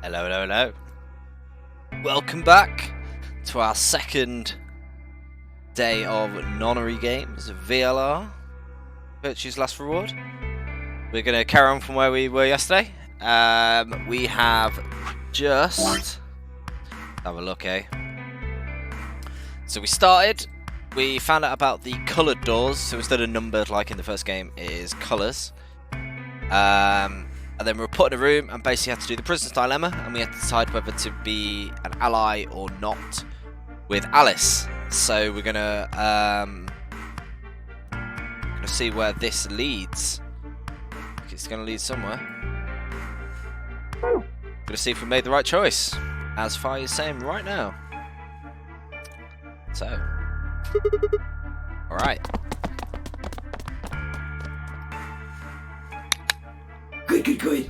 Hello, hello, hello. Welcome back to our second day of Nonary games, VLR, Virtue's Last Reward. We're going to carry on from where we were yesterday. We have just... have a look, eh? So we found out about the coloured doors, so instead of numbered like in the first game, it is colours. And then we were put in a room and basically had to do the prisoner's dilemma, and we had to decide whether to be an ally or not with Alice. So we're gonna see where this leads. It's gonna lead somewhere. Gonna see if we made the right choice, as far as saying right now. So, all right. Good.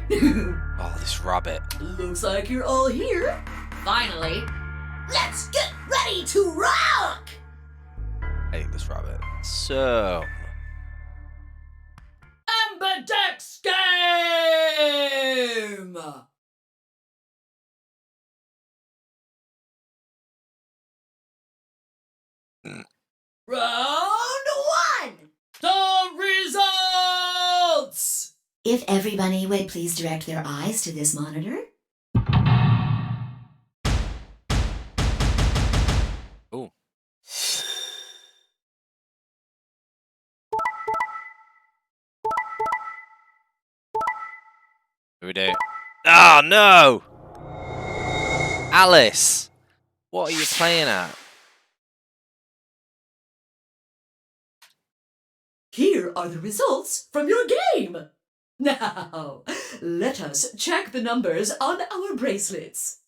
Oh, this rabbit. Looks like you're all here. Finally. Let's get ready to rock! I hate this rabbit. So... Ambidex game! Round one! The results! If everybody would please direct their eyes to this monitor. Ooh. What do we do? Oh, no! Alice! What are you playing at? Here are the results from your game. Now, let us check the numbers on our bracelets.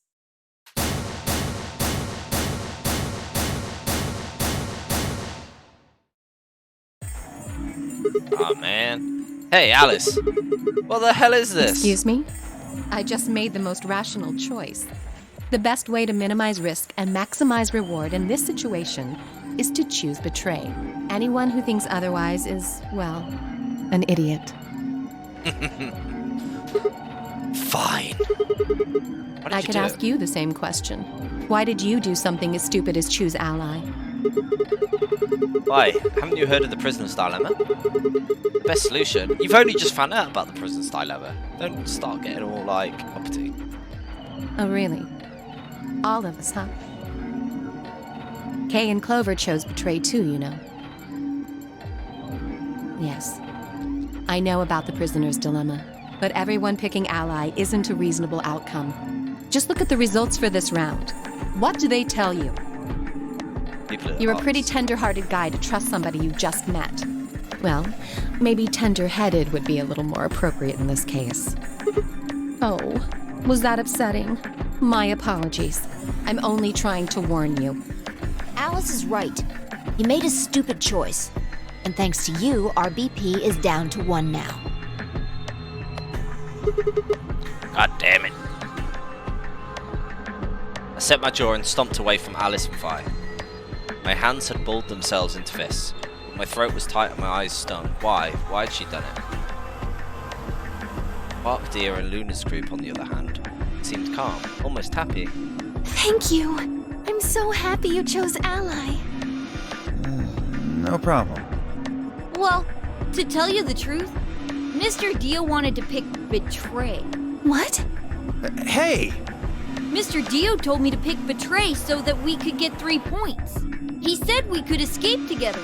Oh, man. Hey, Alice. What the hell is this? Excuse me? I just made the most rational choice. The best way to minimize risk and maximize reward in this situation is to choose betray. Anyone who thinks otherwise is, well, an idiot. Fine. I could ask you the same question. Why did you do something as stupid as choose ally? Why? Haven't you heard of the prisoner's dilemma? The best solution. You've only just found out about the prisoner's dilemma. Don't start getting all, like, uppity. Oh, really? All of us, huh? Kay and Clover chose betray too, you know. Yes. I know about the prisoner's dilemma, but everyone picking ally isn't a reasonable outcome. Just look at the results for this round. What do they tell you? You're a pretty tender-hearted guy to trust somebody you just met. Well, maybe tender-headed would be a little more appropriate in this case. Oh, was that upsetting? My apologies. I'm only trying to warn you. Alice is right. You made a stupid choice. And thanks to you, our BP is down to 1 now. God damn it. I set my jaw and stomped away from Alice and Vi. My hands had balled themselves into fists. My throat was tight and my eyes stung. Why? Why had she done it? Bark Deer and Luna's group, on the other hand, seemed calm, almost happy. Thank you. I'm so happy you chose ally. No problem. Well, to tell you the truth, Mr. Dio wanted to pick betray. What? Hey! Mr. Dio told me to pick betray so that we could get 3 points. He said we could escape together.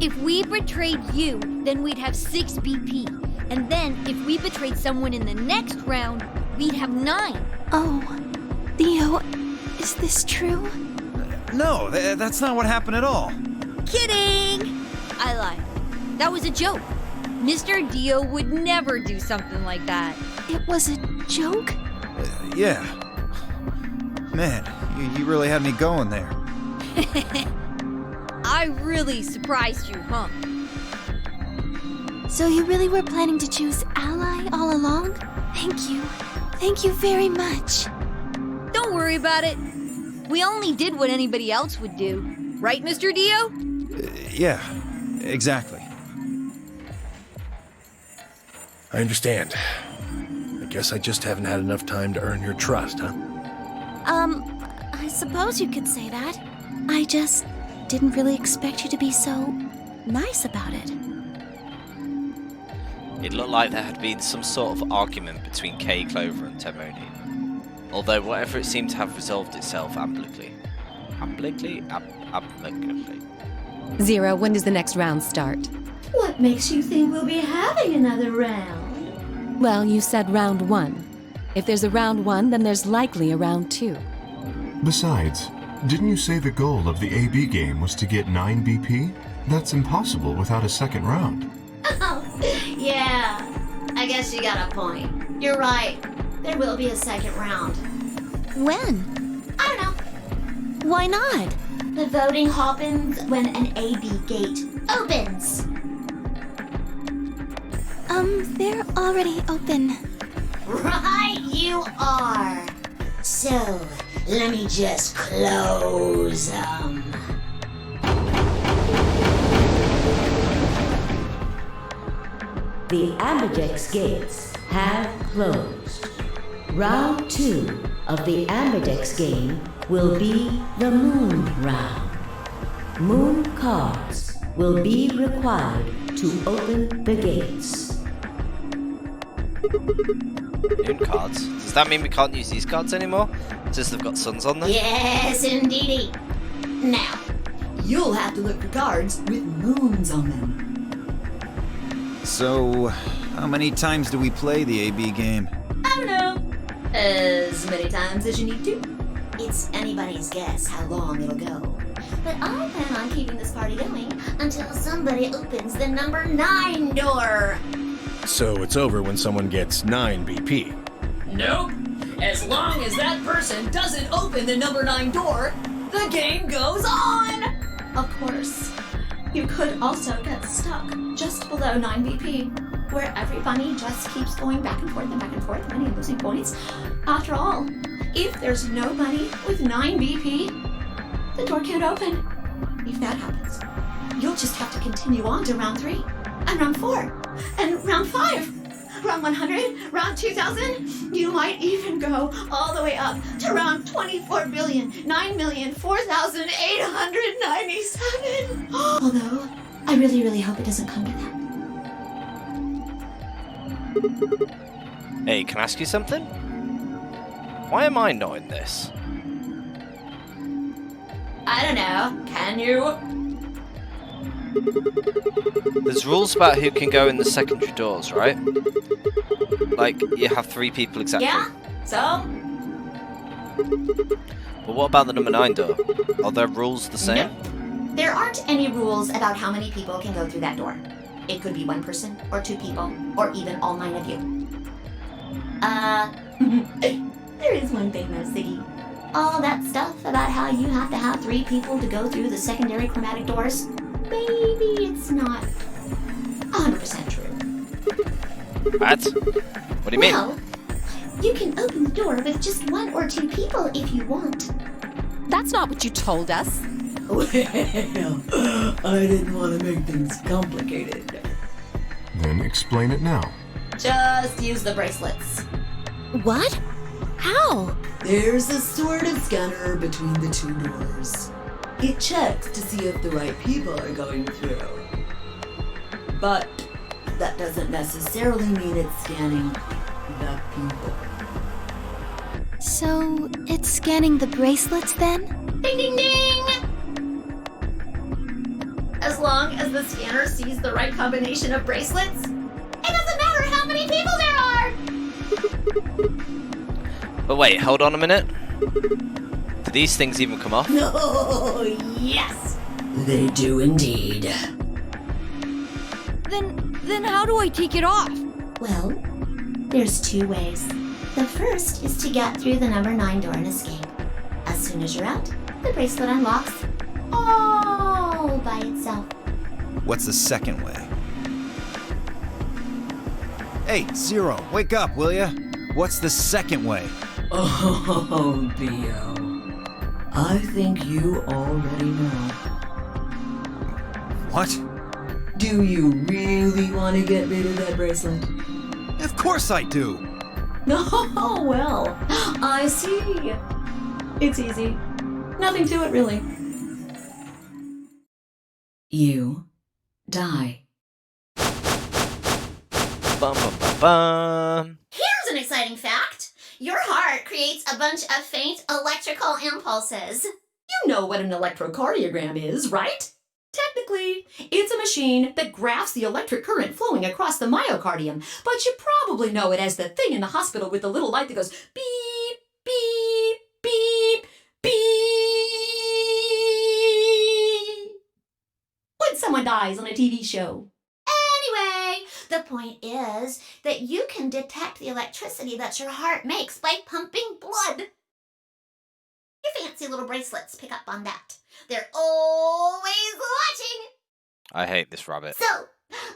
If we betrayed you, then we'd have 6 BP. And then, if we betrayed someone in the next round, we'd have 9. Oh, Dio, is this true? No, that's not what happened at all. Kidding! I lied. That was a joke. Mr. Dio would never do something like that. It was a joke? Yeah. Man, you really had me going there. I really surprised you, huh? So you really were planning to choose ally all along? Thank you. Thank you very much. Don't worry about it. We only did what anybody else would do. Right, Mr. Dio? Yeah, exactly. I understand. I Guess I just haven't had enough time to earn your trust, huh? I suppose you could say that. I just didn't really expect you to be so nice about it. It looked like there had been some sort of argument between Kay, Clover, and Temoni. Although whatever, it seemed to have resolved itself amicably. Amicably? Zero, when does the next round start? What makes you think we'll be having another round? Well, you said round 1. If there's a round 1, then there's likely a round 2. Besides, didn't you say the goal of the AB game was to get 9 BP? That's impossible without a second round. Oh, yeah. I guess you got a point. You're right. There will be a second round. When? I don't know. Why not? The voting happens when an AB gate opens. They're already open. Right you are. So, let me just close them. The Ambidex gates have closed. Round 2 of the Ambidex game will be the Moon round. Moon cards will be required to open the gates. Moon cards? Does that mean we can't use these cards anymore? Since they've got suns on them? Yes, indeedy. Now, You'll have to look for cards with moons on them. So, how many times do we play the AB game? I don't know. As many times as you need to. It's anybody's guess how long it'll go. But I plan on keeping this party going until somebody opens the number 9 door. So it's over when someone gets 9 BP. Nope. As long as that person doesn't open the number 9 door, the game goes on! Of course. You could also get stuck just below 9 BP, where every bunny just keeps going back and forth and back and forth, winning and losing points. After all, if there's no bunny with 9 BP, the door can't open. If that happens, you'll just have to continue on to round 3, and round 4, and round 5. Round 100, round 2000, you might even go all the way up to round 24,9,004,897. Although, I really, really hope it doesn't come to that. Hey, can I ask you something? Why am I not in this? I don't know. Can you? There's rules about who can go in the secondary doors, right? Like, you have 3 people exactly. Yeah? So? But what about the number 9 door? Are there rules the same? No. There aren't any rules about how many people can go through that door. It could be 1 person, or 2 people, or even all 9 of you. There is one thing though, Siggy. All that stuff about how you have to have 3 people to go through the secondary chromatic doors, maybe it's not 100% true. What? What do you mean? Well, you can open the door with just 1 or 2 people if you want. That's not what you told us. Well, I didn't want to make things complicated. Then explain it now. Just use the bracelets. What? How? There's a sort of scanner between the 2 doors. It checks to see if the right people are going through. But that doesn't necessarily mean it's scanning the people. So, it's scanning the bracelets then? Ding ding ding! As long as the scanner sees the right combination of bracelets, it doesn't matter how many people there are! But wait, hold on a minute. Do these things even come off? Oh, yes! They do indeed. Then how do I take it off? Well, there's 2 ways. The first is to get through the number 9 door and escape. As soon as you're out, the bracelet unlocks all by itself. What's the second way? Hey, Zero, wake up, will ya? What's the second way? Oh, Theo. I think you already know. What? Do you really want to get rid of that bracelet? Of course I do! Oh, well, I see. It's easy. Nothing to it, really. You die. Bum bum bum bum. Here's an exciting fact. Your heart creates a bunch of faint electrical impulses. You know what an electrocardiogram is, right? Technically, it's a machine that graphs the electric current flowing across the myocardium, but you probably know it as the thing in the hospital with the little light that goes beep, beep, beep, beep. When someone dies on a TV show. Anyway, the point is that you can detect the electricity that your heart makes by pumping blood. Your fancy little bracelets pick up on that. They're always watching. I hate this rabbit. So,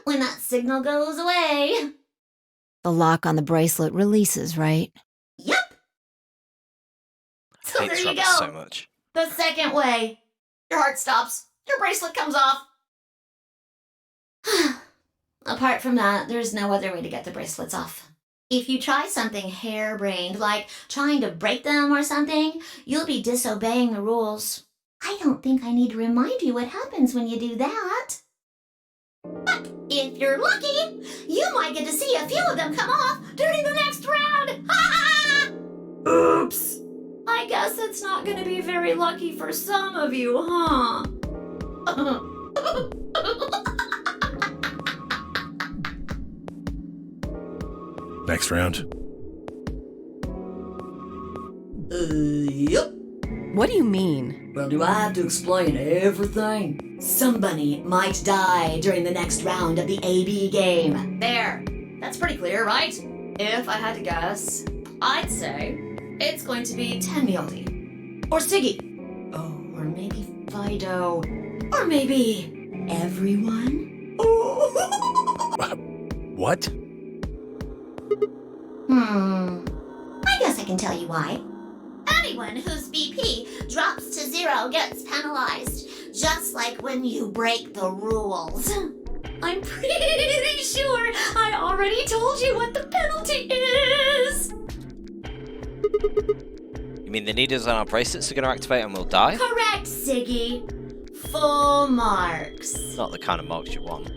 when that signal goes away... The lock on the bracelet releases, right? Yep. I So hate there this you rabbit go. so much. The second way. Your heart stops. Your bracelet comes off. Apart from that, there's no other way to get the bracelets off. If you try something harebrained, like trying to break them or something, you'll be disobeying the rules. I don't think I need to remind you what happens when you do that. But if you're lucky, you might get to see a few of them come off during the next round. Ha ha! Oops. I guess it's not going to be very lucky for some of you, huh? Next round. Yep. What do you mean? Well, do I have to explain everything? Somebody might die during the next round of the AB game. There. That's pretty clear, right? If I had to guess, I'd say it's going to be Tenmyaldi. Or Siggy. Oh, or maybe Fido. Or maybe everyone? Oh. What? I guess I can tell you why. Anyone whose BP drops to 0 gets penalized, just like when you break the rules. I'm pretty sure I already told you what the penalty is. You mean the needles on our bracelets are going to activate and we'll die? Correct, Siggy. Full marks. Not the kind of marks you want.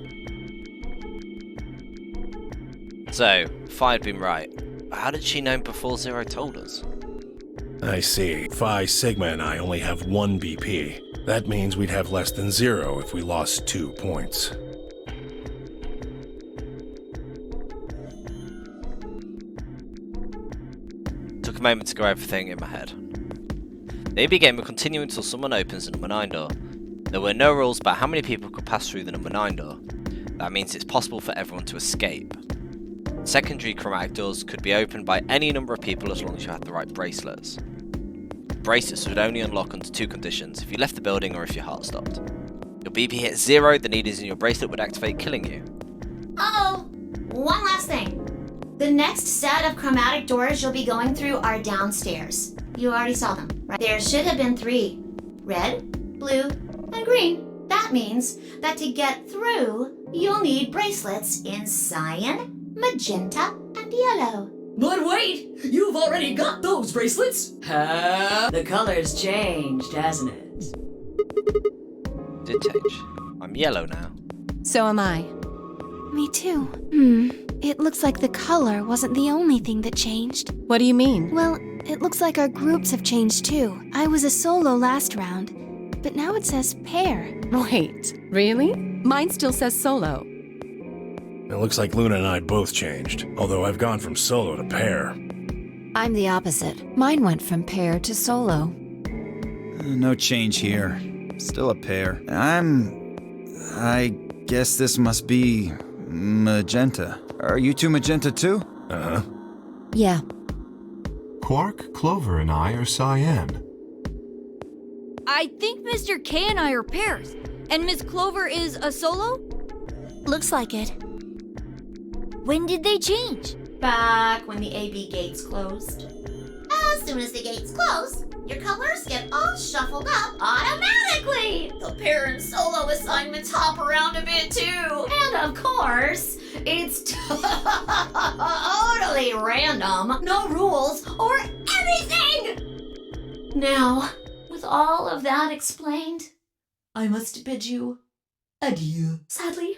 So, Phi had been right. How did she know before Zero told us? I see. Phi, Sigma, and I only have 1 BP. That means we'd have less than 0 if we lost 2 points. Took a moment to go everything in my head. The AB game will continue until someone opens the number 9 door. There were no rules about how many people could pass through the number 9 door. That means it's possible for everyone to escape. Secondary chromatic doors could be opened by any number of people as long as you had the right bracelets. Bracelets would only unlock under 2 conditions: if you left the building or if your heart stopped. Your BP hit 0, the needles in your bracelet would activate, killing you. Uh-oh. One last thing. The next set of chromatic doors you'll be going through are downstairs. You already saw them, right? There should have been 3. Red, blue, and green. That means that to get through, you'll need bracelets in cyan, magenta, and yellow. But wait! You've already got those bracelets! The color's changed, hasn't it? Did change. I'm yellow now. So am I. Me too. It looks like the color wasn't the only thing that changed. What do you mean? Well, it looks like our groups have changed too. I was a solo last round, but now it says pair. Wait, really? Mine still says solo. It looks like Luna and I both changed, although I've gone from solo to pair. I'm the opposite. Mine went from pair to solo. No change here. Still a pair. I guess this must be magenta. Are you two magenta too? Uh-huh. Yeah. Quark, Clover, and I are cyan. I think Mr. K and I are pairs. And Miss Clover is a solo? Looks like it. When did they change? Back when the AB gates closed. As soon as the gates close, your colors get all shuffled up automatically. The pair and solo assignments hop around a bit too. And of course, It's totally random. No rules or anything! Now, with all of that explained, I must bid you adieu. Sadly,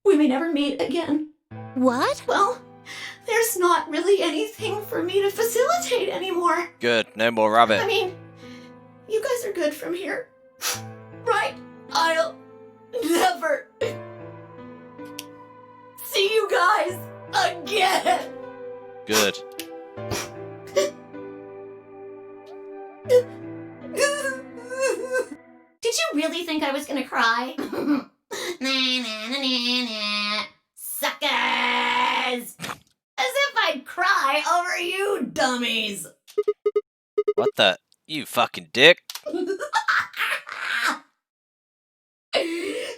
we may never meet again. What? Well, there's not really anything for me to facilitate anymore. Good, no more rabbit. I mean, you guys are good from here, right? I'll never see you guys again. Good. Did you really think I was gonna cry? Nah, nah, nah, nah, nah. Suckers! As if I'd cry over you dummies! What the? You fucking dick.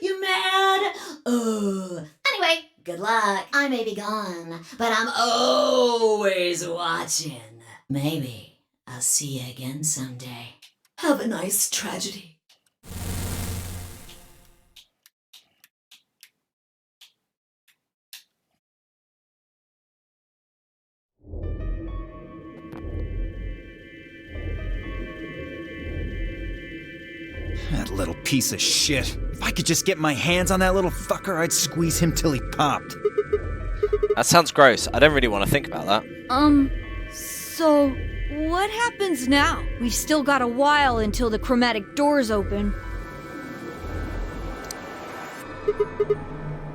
You mad? Anyway, good luck. I may be gone, but I'm always watching. Maybe I'll see you again someday. Have a nice tragedy. That little piece of shit. If I could just get my hands on that little fucker, I'd squeeze him till he popped. That sounds gross. I don't really want to think about that. So what happens now? We've still got a while until the chromatic doors open.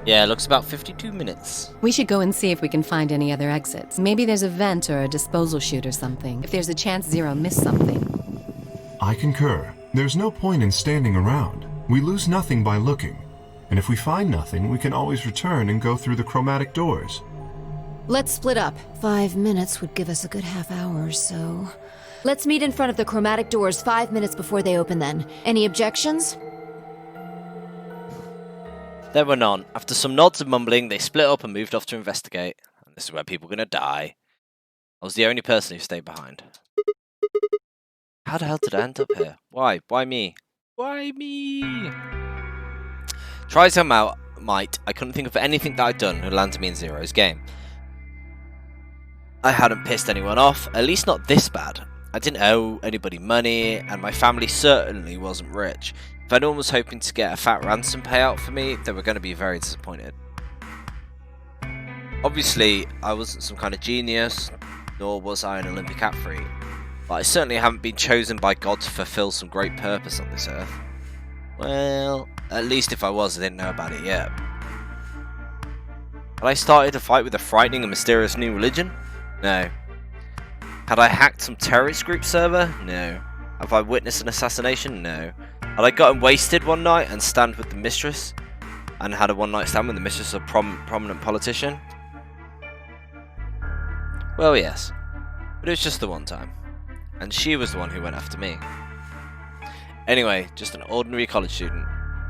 Yeah, looks about 52 minutes. We should go and see if we can find any other exits. Maybe there's a vent or a disposal chute or something. If there's a chance Zero missed something. I concur. There's no point in standing around. We lose nothing by looking. And if we find nothing, we can always return and go through the chromatic doors. Let's split up. 5 minutes would give us a good half hour or so. Let's meet in front of the chromatic doors 5 minutes before they open then. Any objections? There were none. After some nods and mumbling, they split up and moved off to investigate. And this is where people are gonna die. I was the only person who stayed behind. How the hell did I end up here? Why? Why me? Why me? Try as I might, I couldn't think of anything that I'd done that landed me in Zero's game. I hadn't pissed anyone off, at least not this bad. I didn't owe anybody money, and my family certainly wasn't rich. If anyone was hoping to get a fat ransom payout for me, they were going to be very disappointed. Obviously, I wasn't some kind of genius, nor was I an Olympic athlete. But I certainly haven't been chosen by God to fulfill some great purpose on this earth. Well, at least if I was, I didn't know about it yet. Had I started a fight with a frightening and mysterious new religion? No. Had I hacked some terrorist group server? No. Have I witnessed an assassination? No. Had I gotten wasted one night and stand with the mistress? And had a one-night stand with the mistress of a prominent politician? Well, yes. But it was just the one time. And she was the one who went after me. Anyway, just an ordinary college student.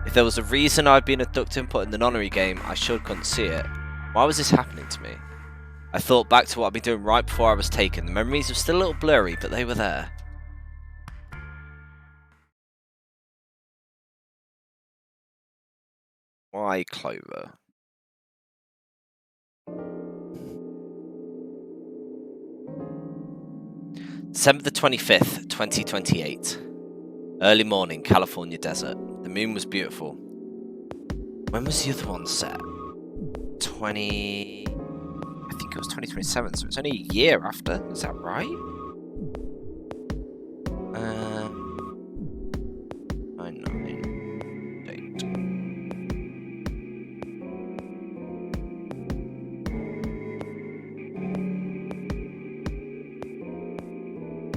If there was a reason I'd been abducted and put in the Nonary game, I sure couldn't see it. Why was this happening to me? I thought back to what I'd been doing right before I was taken. The memories were still a little blurry, but they were there. Why Clover? December the 25th, 2028. Early morning, California desert. The moon was beautiful. When was the other one set? I think it was 2027, so it's only a year after. Is that right? I know. Date.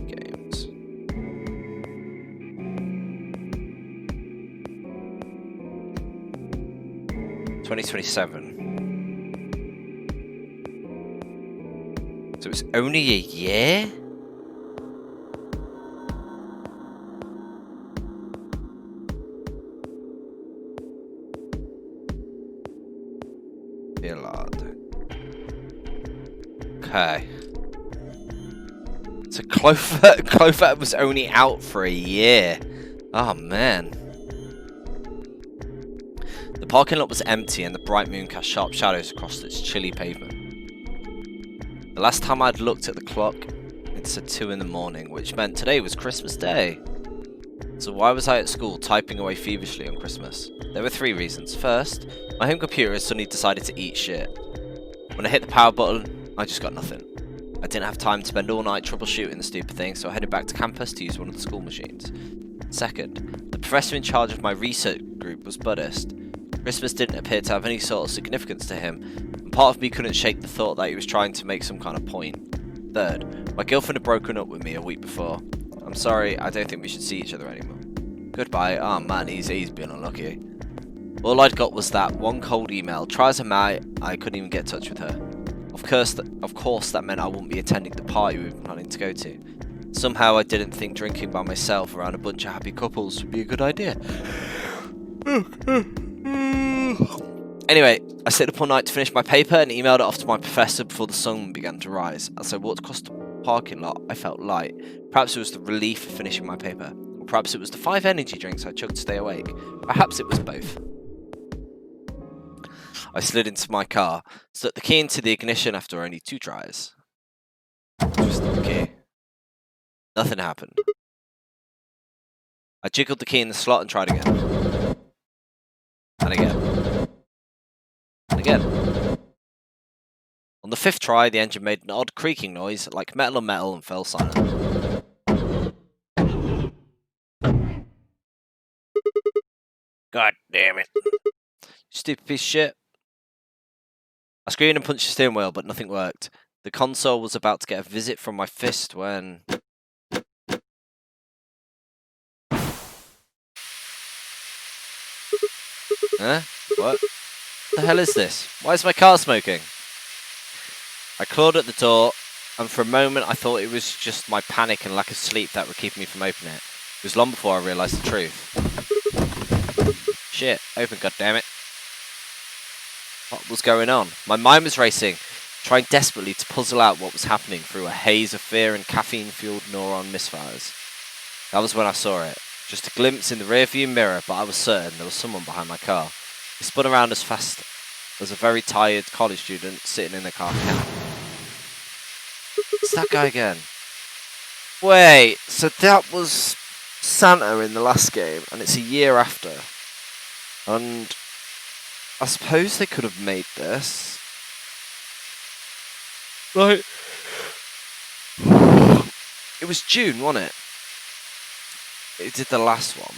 Games. $2027. So it's only a year? VLR. Okay. So Clover was only out for a year. Oh man. The The parking lot was empty and the bright moon cast sharp shadows across its chilly pavement. The last time I'd looked at the clock, it said 2 in the morning, which meant today was Christmas Day. So why was I at school typing away feverishly on Christmas? There were 3 reasons. First, my home computer had suddenly decided to eat shit. When I hit the power button, I just got nothing. I didn't have time to spend all night troubleshooting the stupid thing, so I headed back to campus to use one of the school machines. Second, the professor in charge of my research group was Buddhist. Christmas didn't appear to have any sort of significance to him, and part of me couldn't shake the thought that he was trying to make some kind of point. Third, my girlfriend had broken up with me a week before. I'm sorry, I don't think we should see each other anymore. Goodbye. Oh man, he's been unlucky. All I'd got was that one cold email. Try as I might, I couldn't even get in touch with her. Of course, that meant I wouldn't be attending the party we were planning to go to. Somehow I didn't think drinking by myself around a bunch of happy couples would be a good idea. Anyway, I stayed up all night to finish my paper and emailed it off to my professor before the sun began to rise. As I walked across the parking lot, I felt light. Perhaps it was the relief of finishing my paper. Or perhaps it was the 5 energy drinks I chugged to stay awake. Perhaps it was both. I slid into my car, stuck the key into the ignition after only 2 tries. Just the key. Nothing happened. I jiggled the key in the slot and tried again. And again. And again. On the 5th try, the engine made an odd creaking noise, like metal on metal, and fell silent. God damn it. Stupid piece of shit. I screamed and punched the steering wheel, but nothing worked. The console was about to get a visit from my fist when... Huh? What? What the hell is this? Why is my car smoking? I clawed at the door, and for a moment I thought it was just my panic and lack of sleep that were keeping me from opening it. It was long before I realised the truth. Shit, open, goddammit. What was going on? My mind was racing, trying desperately to puzzle out what was happening through a haze of fear and caffeine-fueled neuron misfires. That was when I saw it. Just a glimpse in the rearview mirror, but I was certain there was someone behind my car. He spun around as fast as a very tired college student sitting in the car cab. It's that guy again. Wait, so that was Santa in the last game, and it's a year after. And I suppose they could have made this. Like, it was June, wasn't it? It did the last one.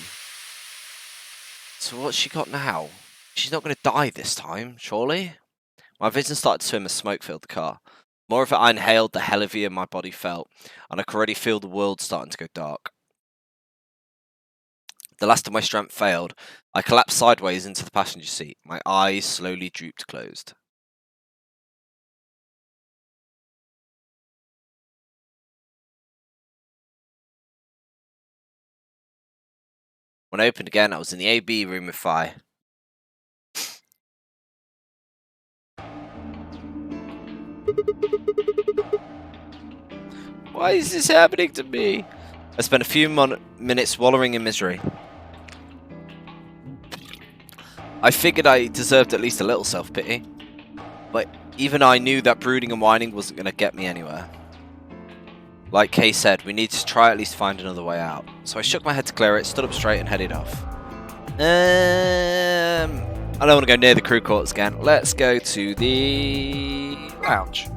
So what's she got now? She's not going to die this time, surely? My vision started to swim as smoke filled the car. The more of it I inhaled, the heavier my body felt, and I could already feel the world starting to go dark. The last of my strength failed. I collapsed sideways into the passenger seat. My eyes slowly drooped closed. When I opened again, I was in the AB room with Phi. Why is this happening to me? I spent a few minutes wallowing in misery. I figured I deserved at least a little self-pity, but even I knew that brooding and whining wasn't going to get me anywhere. Like Kay said, we need to try at least find another way out. So I shook my head to clear it, stood up straight and headed off. I don't want to go near the crew quarters again. Let's go to the lounge.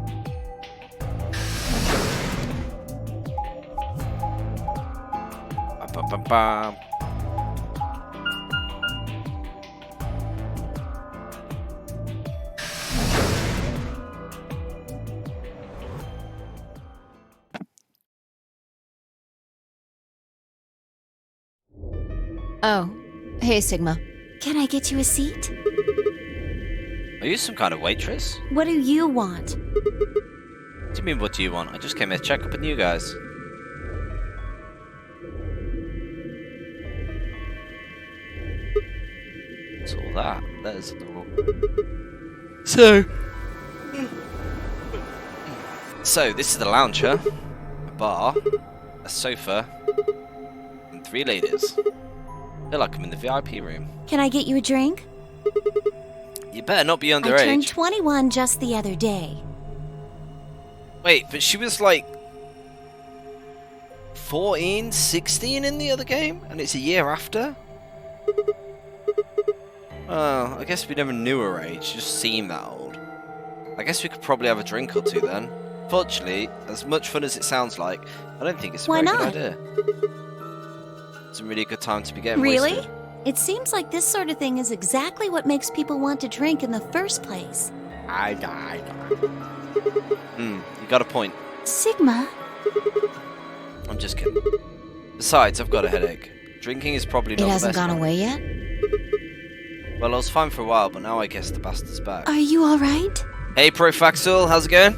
Bum, bum, bum. Oh, hey, Sigma. Can I get you a seat? Are you some kind of waitress? What do you want? What do you mean, what do you want? I just came here to check up on you guys. What's all that? There's a door. So, this is the lounge, huh? A bar, a sofa, and 3 ladies. I feel like I'm in the VIP room. Can I get you a drink? You better not be I turned underage. 21 just the other day. Wait, but she was like 14, 16 in the other game, and it's a year after? Oh, I guess we never knew her age, she just seemed that old. I guess we could probably have a drink or two then. Fortunately, as much fun as it sounds like, I don't think it's a Why very not? good idea. It's a really good time to be getting Really? wasted. It seems like this sort of thing is exactly what makes people want to drink in the first place. You got a point. Sigma, I'm just kidding. Besides, I've got a headache. Drinking is probably not It the hasn't best gone away yet? Well, I was fine for a while, but now I guess the bastard's back. are you alright? Hey, Profaxul, how's it going?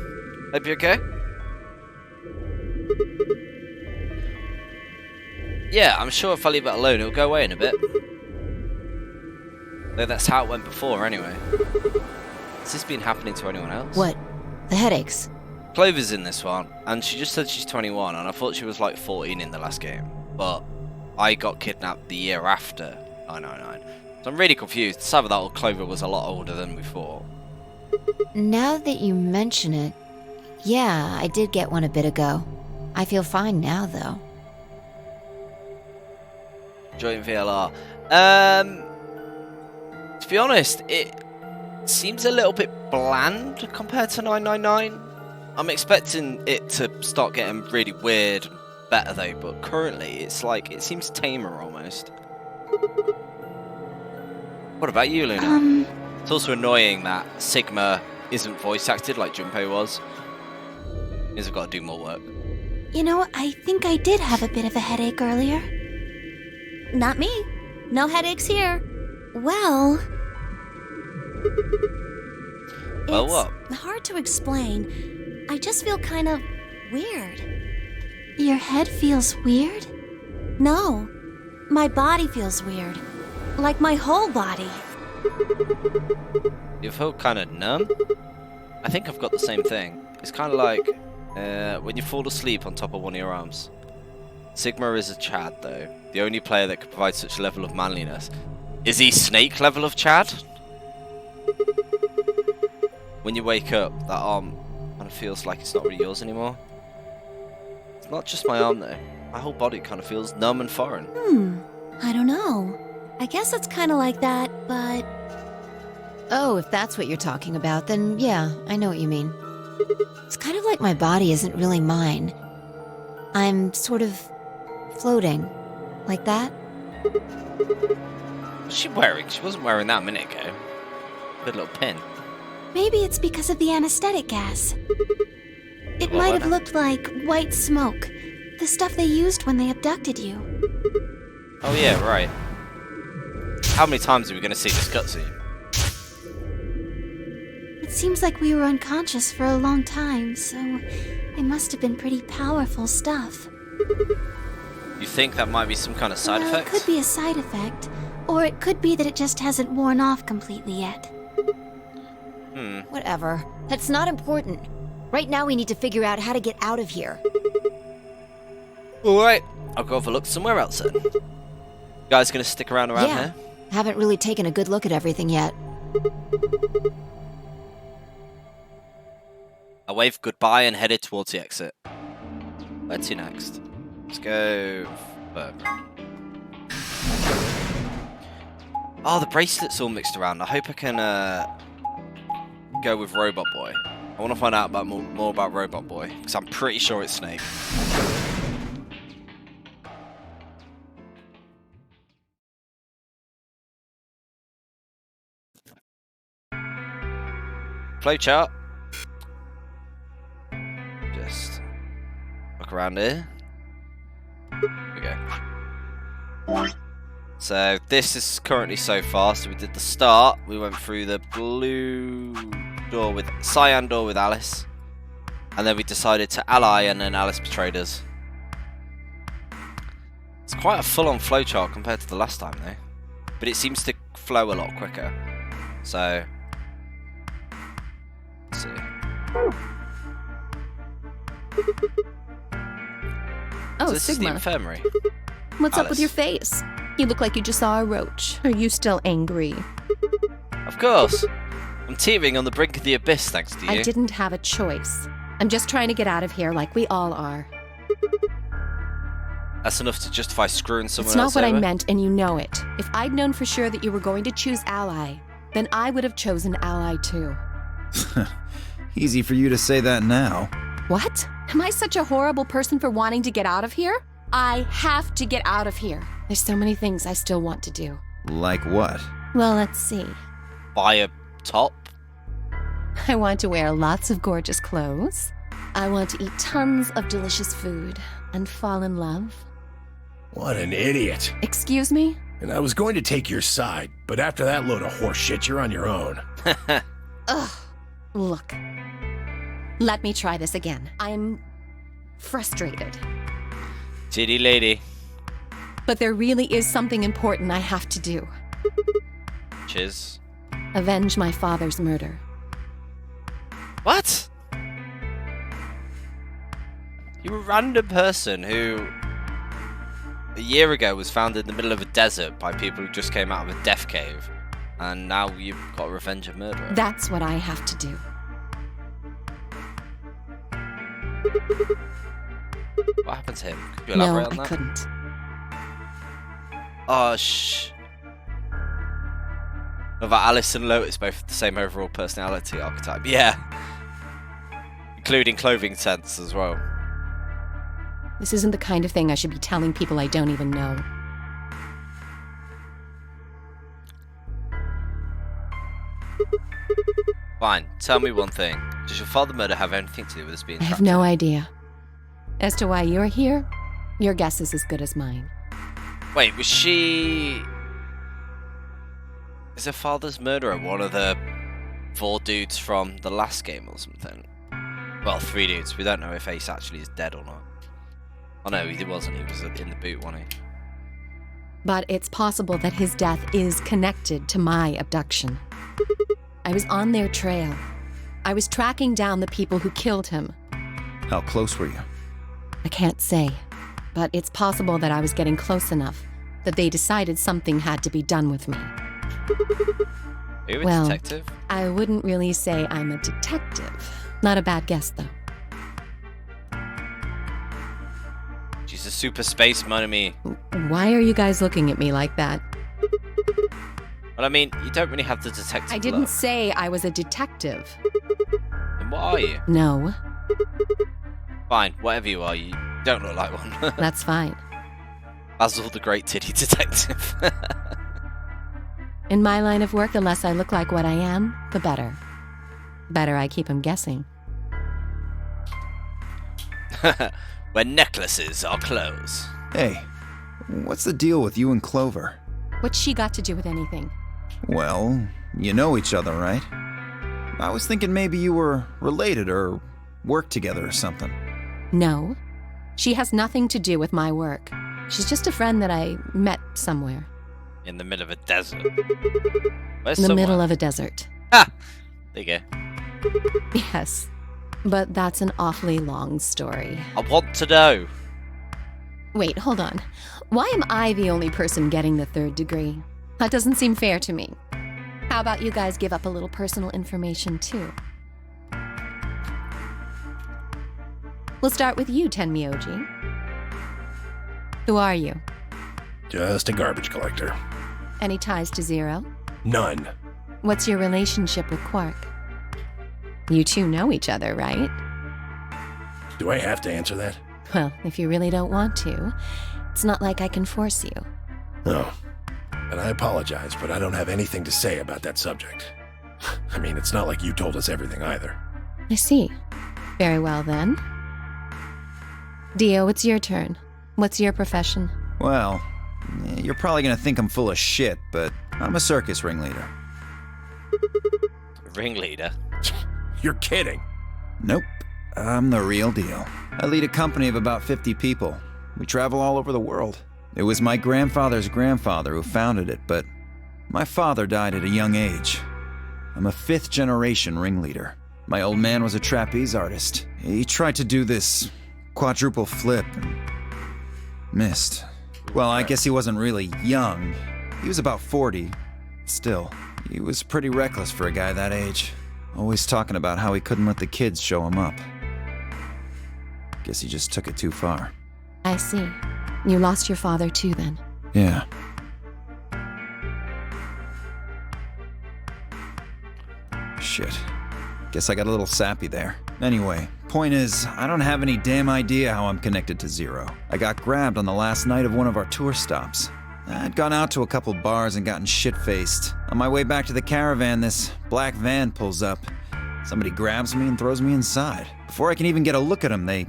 Hope you're okay? Yeah, I'm sure if I leave it alone, it'll go away in a bit. Though that's how it went before, anyway. Has this been happening to anyone else? What? The headaches? Clover's in this one, and she just said she's 21, and I thought she was like 14 in the last game. But I got kidnapped the year after 999. So I'm really confused. It's either that or Clover was a lot older than we thought. Now that you mention it, yeah, I did get one a bit ago. I feel fine now, though. Joint VLR. To be honest, it seems a little bit bland compared to 999. I'm expecting it to start getting really weird and better though, but currently it's like, it seems tamer almost. What about you, Luna? It's also annoying that Sigma isn't voice acted like Junpei was. Means I've got to do more work. You know, I think I did have a bit of a headache earlier. Not me. No headaches here. Well... Well, it's what? hard to explain. I just feel kind of weird. Your head feels weird? No. My body feels weird. Like my whole body. You feel kind of numb? I think I've got the same thing. It's kind of like when you fall asleep on top of one of your arms. Sigma is a Chad, though. The only player that could provide such a level of manliness. Is he Snake level of Chad? When you wake up, that arm kind of feels like it's not really yours anymore. It's not just my arm, though. My whole body kind of feels numb and foreign. I don't know. I guess it's kind of like that, but... Oh, if that's what you're talking about, then yeah, I know what you mean. It's kind of like my body isn't really mine. I'm sort of floating. Like that? What's she wearing? She wasn't wearing that a minute ago. Good little pin. Maybe it's because of the anesthetic gas. It What, might have what? looked like white smoke. The stuff they used when they abducted you. Oh yeah, right. How many times are we going to see this cutscene? It seems like we were unconscious for a long time, so it must have been pretty powerful stuff. You think that might be some kind of side Well, effect? it could be a side effect, or it could be that it just hasn't worn off completely yet. Whatever. That's not important. Right now we need to figure out how to get out of here. Alright, I'll go have a look somewhere else then. You guys gonna stick around yeah. here? Haven't really taken a good look at everything yet. I waved goodbye and headed towards the exit. Where to next? Let's go... Oh, the bracelet's all mixed around. I hope I can go with Robot Boy. I want to find out about more about Robot Boy, because I'm pretty sure it's Snake. Flowchart. Just look around here. There we go. So this is currently so far. So we did the start. We went through the blue door with cyan door with Alice, and then we decided to ally, and then Alice betrayed us. It's quite a full-on flowchart compared to the last time, though. But it seems to flow a lot quicker. So let's see. Oh, So this is the Sigma. infirmary. What's up with Alice. your face? You look like you just saw a roach. Are you still angry? Of course. I'm teetering on the brink of the abyss thanks to you. I didn't have a choice. I'm just trying to get out of here like we all are. That's enough to justify screwing someone It's not else what over? I meant, and you know it. If I'd known for sure that you were going to choose Ally, then I would have chosen Ally too. Easy for you to say that now. What? Am I such a horrible person for wanting to get out of here? I have to get out of here. There's so many things I still want to do. Like what? Well, let's see. Buy a top? I want to wear lots of gorgeous clothes. I want to eat tons of delicious food and fall in love. What an idiot. Excuse me? And I was going to take your side, but after that load of horse shit, you're on your own. Ugh. Look. Let me try this again. I'm frustrated. Titty lady. But there really is something important I have to do. Chiz. Avenge my father's murder. What? You're a random person who a year ago was found in the middle of a desert by people who just came out of a death cave, and now you've got to revenge a murderer. That's what I have to do. What happened to him? Could you No, elaborate on I that? couldn't. Oh, Love that Alice and Lotus both have the same overall personality archetype. Yeah. Including clothing sense as well. This isn't the kind of thing I should be telling people I don't even know. Fine, tell me one thing. Does your father murder have anything to do with us being I have trapped no here? idea. As to why you're here, your guess is as good as mine. Wait, was she... Is her father's murderer one of the 4 dudes from the last game or something? Well, 3 dudes. We don't know if Ace actually is dead or not. Oh no, he wasn't. He was in the boot, wasn't he? But it's possible that his death is connected to my abduction. I was on their trail. I was tracking down the people who killed him. How close were you? I can't say, but it's possible that I was getting close enough that they decided something had to be done with me. Are you a Well, detective? I wouldn't really say I'm a detective. Not a bad guess, though. She's a super space enemy. Why are you guys looking at me like that? Well, I mean, you don't really have the detective I didn't look. say I was a detective. Then what are you? No, Fine, whatever you are, you don't look like one. that's fine. Basil the Great Titty Detective. In my line of work, the less I look like what I am, the better. Better I keep him guessing. When necklaces are clothes. Hey, what's the deal with you and Clover? What's she got to do with anything? Well, you know each other, right? I was thinking maybe you were related or worked together or something. No. She has nothing to do with my work. She's just a friend that I met somewhere. In the middle of a desert. Where's In the middle somewhere? of a desert. Ah! There you go. Yes. But that's an awfully long story. I want to know. Wait, hold on. Why am I the only person getting the 3rd degree? That doesn't seem fair to me. How about you guys give up a little personal information, too? We'll start with you, Tenmyoji. Who are you? Just a garbage collector. Any ties to Zero? None. What's your relationship with Quark? You two know each other, right? Do I have to answer that? Well, if you really don't want to, it's not like I can force you. No. And I apologize, but I don't have anything to say about that subject. I mean, it's not like you told us everything either. I see. Very well, then. Dio, it's your turn. What's your profession? Well, you're probably gonna think I'm full of shit, but I'm a circus ringleader. Ringleader? You're kidding. Nope, I'm the real deal. I lead a company of about 50 people. We travel all over the world. It was my grandfather's grandfather who founded it, but my father died at a young age. I'm a 5th generation ringleader. My old man was a trapeze artist. He tried to do this quadruple flip and missed. Well, I guess he wasn't really young. He was about 40. Still, He was pretty reckless for a guy that age. Always talking about how he couldn't let the kids show him up. Guess he just took it too far. I see. You lost your father too, then. Yeah. Shit. Guess I got a little sappy there. Anyway, point is, I don't have any damn idea how I'm connected to Zero. I got grabbed on the last night of one of our tour stops. I'd gone out to a couple bars and gotten shit-faced. On my way back to the caravan, this black van pulls up. Somebody grabs me and throws me inside. Before I can even get a look at them, they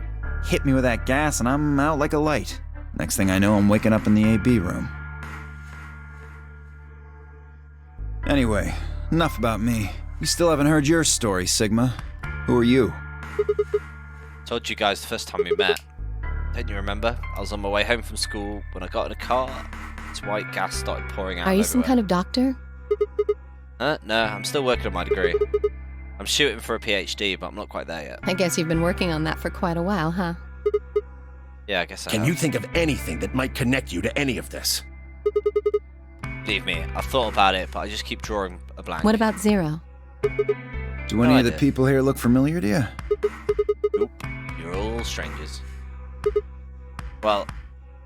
hit me with that gas and I'm out like a light. Next thing I know, I'm waking up in the AB room. Anyway, enough about me. We still haven't heard your story, Sigma. Who are you? Told you guys the first time we met. Don't you remember? I was on my way home from school when I got in a car. This white gas started pouring out. Are you everywhere. some kind of doctor? No, I'm still working on my degree. I'm shooting for a PhD, but I'm not quite there yet. I guess you've been working on that for quite a while, huh? Yeah, I guess I Can have. you think of anything that might connect you to any of this? Believe me, I've thought about it, but I just keep drawing a blank. What about Zero? Do any No of the idea. people here look familiar to you? Nope. You're all strangers. Well,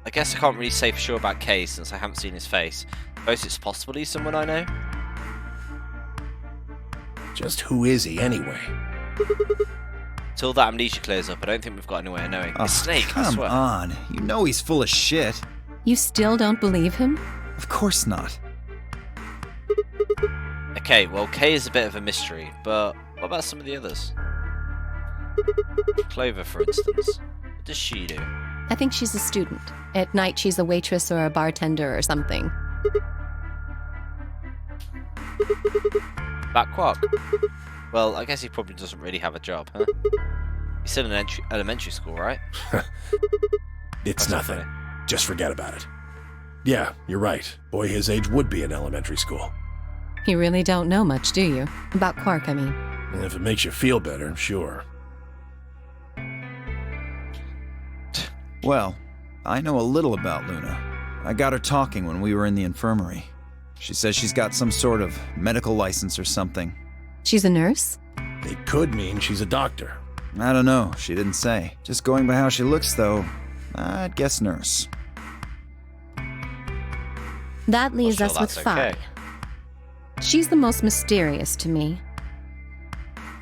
I guess I can't really say for sure about Kay since I haven't seen his face. I suppose it's possible he's someone I know. Just who is he anyway? Till that amnesia clears up, I don't think we've got any way of knowing. Oh, It's Snake, I come swear. on. You know he's full of shit. You still don't believe him? Of course not. Okay, well, Kay is a bit of a mystery, but what about some of the others? Clover, for instance. What does she do? I think she's a student. At night, she's a waitress or a bartender or something. Bat Quark? Well, I guess he probably doesn't really have a job, huh? He's still in elementary school, right? It's That's not nothing. funny. Just forget about it. Yeah, you're right. Boy his age would be in elementary school. You really don't know much, do you? About Quark, I mean. And if it makes you feel better, sure. Well, I know a little about Luna. I got her talking when we were in the infirmary. She says she's got some sort of medical license or something. She's a nurse? It could mean she's a doctor. I don't know, she didn't say. Just going by how she looks, though, I'd guess nurse. That leaves Sure, us with that's 5. okay. She's the most mysterious to me.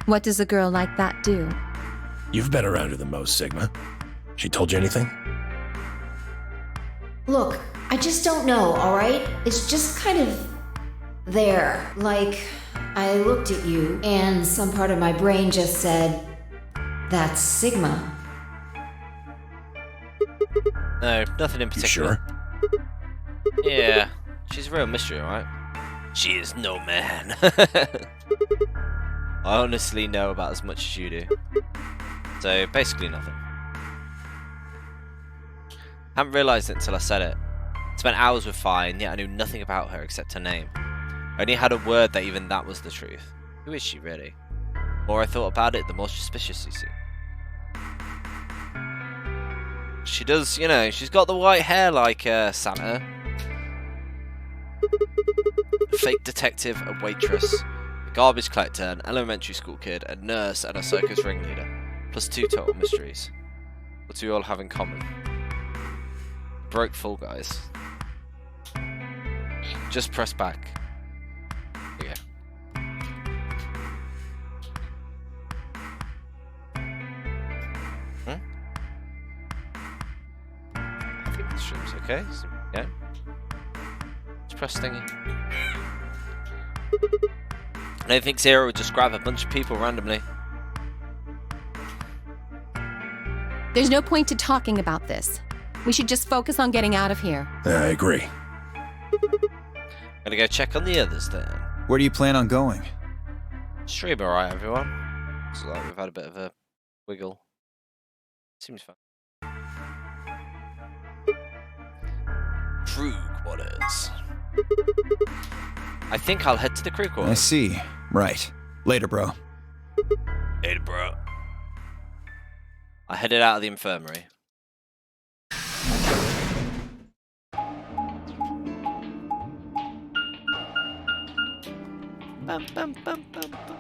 What does a girl like that do? You've been around her the most, Sigma. She told you anything? Look, I just don't know, alright? It's just kind of there. Like, I looked at you, and some part of my brain just said, that's Sigma. No, nothing in You particular. sure? Yeah, she's a real mystery, right? She is no man. I honestly know about as much as you do. So, basically nothing. Hadn't realised it until I said it. Spent hours with Fi, and yet I knew nothing about her except her name. I only had a word that even that was the truth. Who is she, really? The more I thought about it, the more suspicious she seemed. She does, you know, she's got the white hair like Santa. A fake detective, a waitress, a garbage collector, an elementary school kid, a nurse, and a circus ringleader. Plus 2 total mysteries. What do you all have in common? Broke Fall Guys. Just press back. Here you go. I think the stream's okay. Yeah. Just press thingy. I don't think Zero would just grab a bunch of people randomly. There's no point to talking about this. We should just focus on getting out of here. I agree. Gonna go check on the others then. Where do you plan on going? Stream alright, everyone. Looks like we've had a bit of a wiggle. Seems fun. Crew quarters. I think I'll head to the crew I quarters. see. Right. Later, bro. Hey, bro. I headed out of the infirmary. Bum, bum, bum, bum, bum.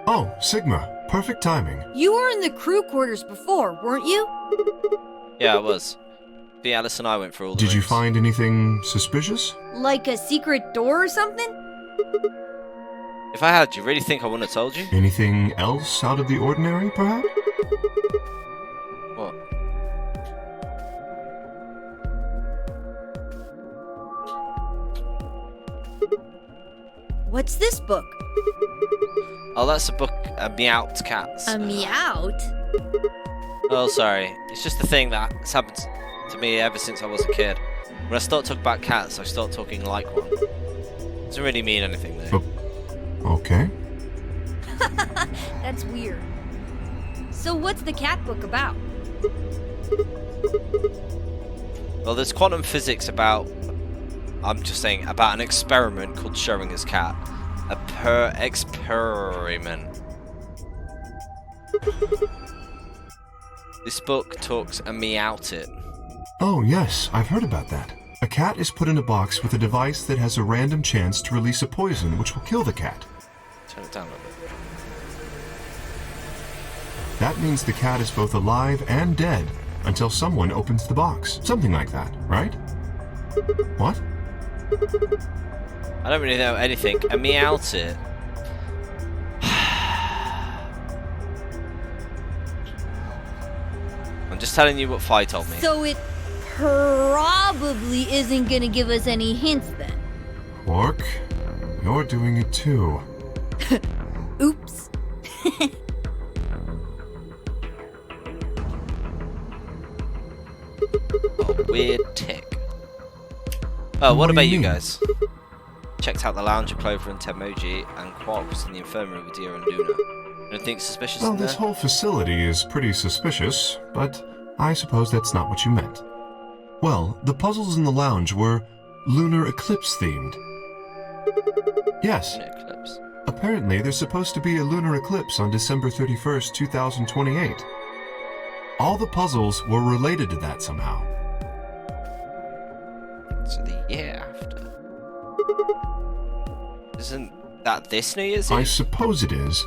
Oh, Sigma. Perfect timing. You were in the crew quarters before, weren't you? Yeah, I was. The Alice and I went through all the Did you rooms. find anything suspicious? Like a secret door or something? If I had, do you really think I wouldn't have told you? Anything else out of the ordinary, perhaps? What? What's this book? Oh, that's a book, Meowed Cats. A meowed? Oh, sorry. It's just a thing that's happened to me ever since I was a kid. When I start talking about cats, I start talking like one. Doesn't really mean anything, though. Okay. That's weird. So what's the cat book about? Well, there's quantum physics about... I'm just saying, about an experiment called Schrodinger's cat. A experiment. This book talks a meowed it. Oh, yes, I've heard about that. A cat is put in a box with a device that has a random chance to release a poison which will kill the cat. Turn it down a little bit. That means the cat is both alive and dead until someone opens the box. Something like that, right? What? I don't really know anything. A meowed it. I'm just telling you what Fi told me. So it probably isn't gonna give us any hints then. Quark, you're doing it too. Oops. Oh, weird tick. Oh, what about you guys? Checked out the lounge of Clover and Temoji, and Quark was in the infirmary with Dia and Luna. Anything suspicious Well, in there? this whole facility is pretty suspicious, but I suppose that's not what you meant. Well, the puzzles in the lounge were lunar eclipse themed. Yes. Lunar eclipse. Apparently, there's supposed to be a lunar eclipse on December 31st, 2028. All the puzzles were related to that somehow. So the year after. Isn't that this New Year's Eve? I suppose it is.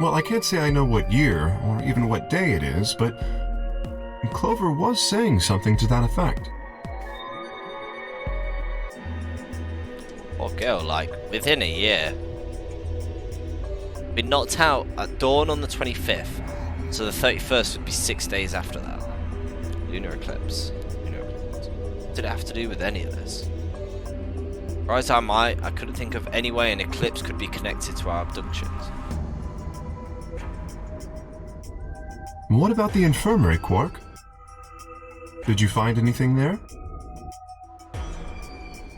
Well, I can't say I know what year, or even what day it is, but Clover was saying something to that effect. Or girl, like, within a year. Been knocked out at dawn on the 25th, so the 31st would be 6 days after that. Lunar eclipse. Lunar eclipse. What did it have to do with any of this? Right, I couldn't think of any way an eclipse could be connected to our abductions. What about the infirmary, Quark? Did you find anything there?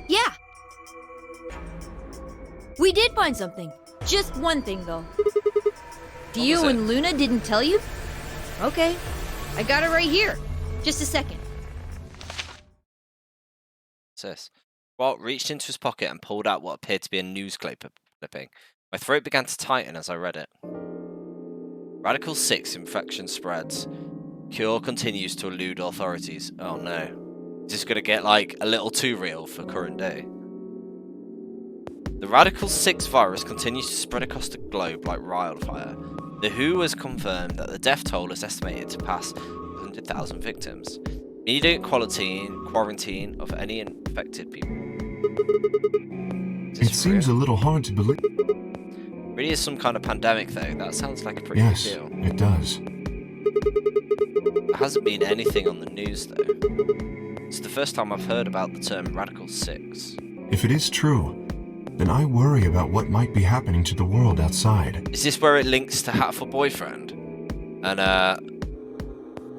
Yeah. We did find something. Just one thing, though. Dio and Luna didn't tell you? Okay. I got it right here. Just a second. What's this? Walt reached into his pocket and pulled out what appeared to be a news clipping. My throat began to tighten as I read it. Radical 6 infection spreads. Cure continues to elude authorities. Oh no. Is this going to get like a little too real for current day? The Radical 6 virus continues to spread across the globe like wildfire. The WHO has confirmed that the death toll is estimated to pass 100,000 victims. Immediate quarantine of any infected people. It seems a little hard to believe. Really is some kind of pandemic though. That sounds like a pretty Yes, big deal. it does. There hasn't been anything on the news though. It's the first time I've heard about the term Radical 6. If it is true, then I worry about what might be happening to the world outside. Is this where it links to Hatful Boyfriend? And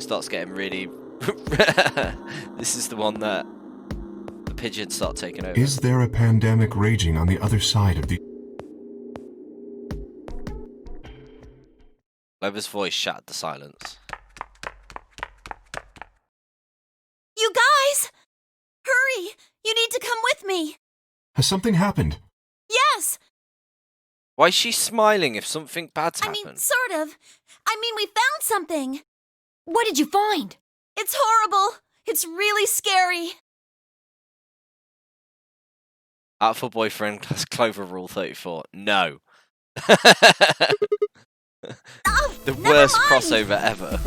starts getting really... This is the one that the pigeons start taking over. Is there a pandemic raging on the other side of the... Clover's voice shattered the silence. You guys! Hurry! You need to come with me! Has something happened? Yes! Why is she smiling if something bad's I happened? mean, sort of. I mean, we found something. What did you find? It's horrible. It's really scary. Artful boyfriend, Clover Rule 34. No. The worst crossover ever.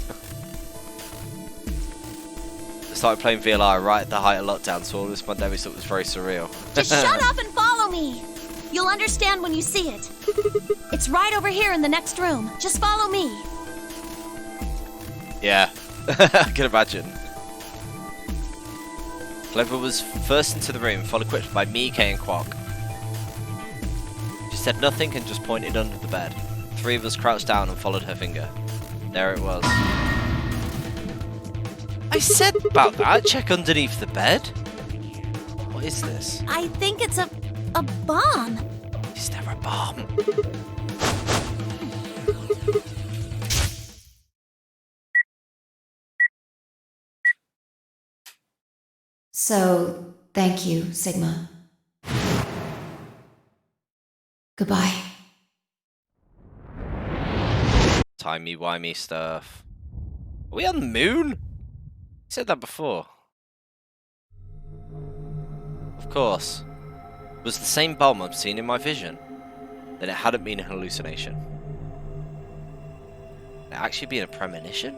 I started playing VLR right at the height of lockdown, so all this pandemic stuff was very surreal. Just shut up and follow me. You'll understand when you see it. It's right over here in the next room. Just follow me. Yeah, I can imagine. Clover was first into the room, followed quickly by me, Kay, and Quark. She said nothing and just pointed under the bed. Three of us crouched down and followed her finger. There it was. I said about that. Check underneath the bed. What is this? I think it's a bomb. Is there a bomb? So, thank you, Sigma. Goodbye. Timey-wimey stuff. Are we on the moon? You said that before. Of course. It was the same bomb I've seen in my vision. Then it hadn't been a hallucination. It actually been a premonition?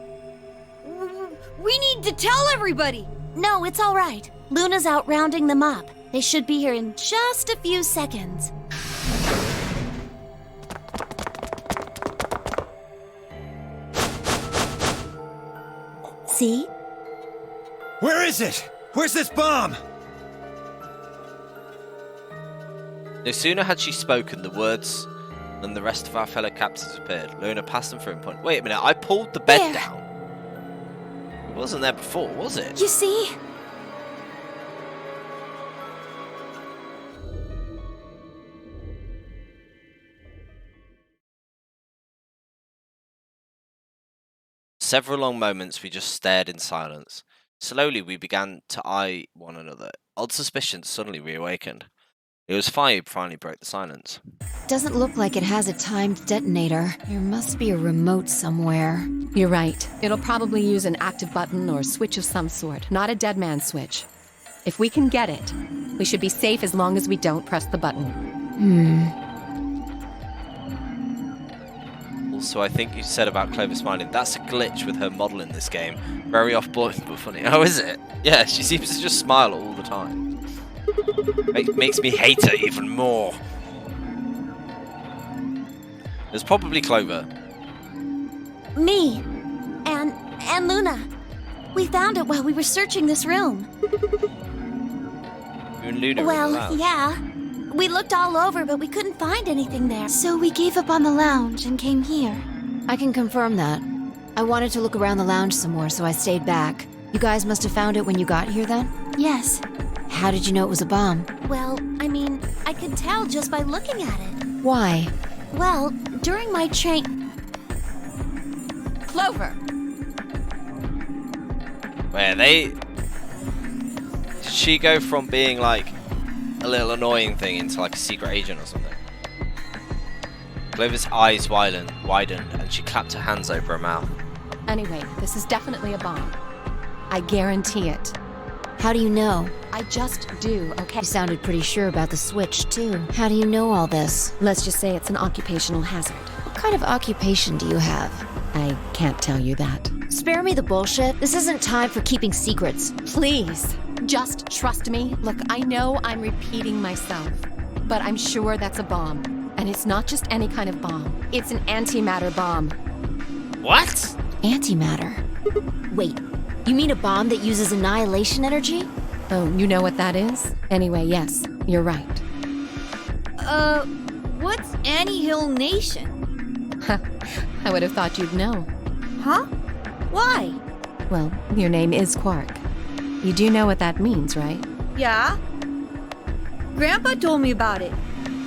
We need to tell everybody. No, it's all right. Luna's out rounding them up. They should be here in just a few seconds. See? Where is it? Where's this bomb? No sooner had she spoken the words than the rest of our fellow captives appeared. Luna passed them through and pointed. Wait a minute, I pulled the bed down. It wasn't there before, was it? You see? Several long moments we just stared in silence. Slowly we began to eye one another. Odd suspicions suddenly reawakened. It was fire who finally broke the silence. Doesn't look like it has a timed detonator. There must be a remote somewhere. You're right. It'll probably use an active button or switch of some sort, not a dead man switch. If we can get it, we should be safe as long as we don't press the button. Also, I think you said about Clover smiling. That's a glitch with her model in this game. Very off-putting but funny. Oh, is it? Yeah, she seems to just smile all the time. It makes me hate her even more. There's probably Clover. Me. And Luna. We found it while we were searching this room. You and Luna Well, were allowed. yeah. We looked all over, but we couldn't find anything there. So we gave up on the lounge and came here. I can confirm that. I wanted to look around the lounge some more, so I stayed back. You guys must have found it when you got here then? Yes. How did you know it was a bomb? Well, I mean, I could tell just by looking at it. Why? Well, during my train... Clover. Where Did she go from being like a little annoying thing into like a secret agent or something? Clover's eyes widened and she clapped her hands over her mouth. Anyway, this is definitely a bomb. I guarantee it. How do you know? I just do, okay? You sounded pretty sure about the switch, too. How do you know all this? Let's just say it's an occupational hazard. What kind of occupation do you have? I can't tell you that. Spare me the bullshit. This isn't time for keeping secrets. Please, just trust me. Look, I know I'm repeating myself, but I'm sure that's a bomb. And it's not just any kind of bomb. It's an antimatter bomb. What? Antimatter? Wait, you mean a bomb that uses annihilation energy? Oh, you know what that is? Anyway, yes, you're right. What's Annie-Hill Nation? I would have thought you'd know. Huh? Why? Well, your name is Quark. You do know what that means, right? Yeah? Grandpa told me about it.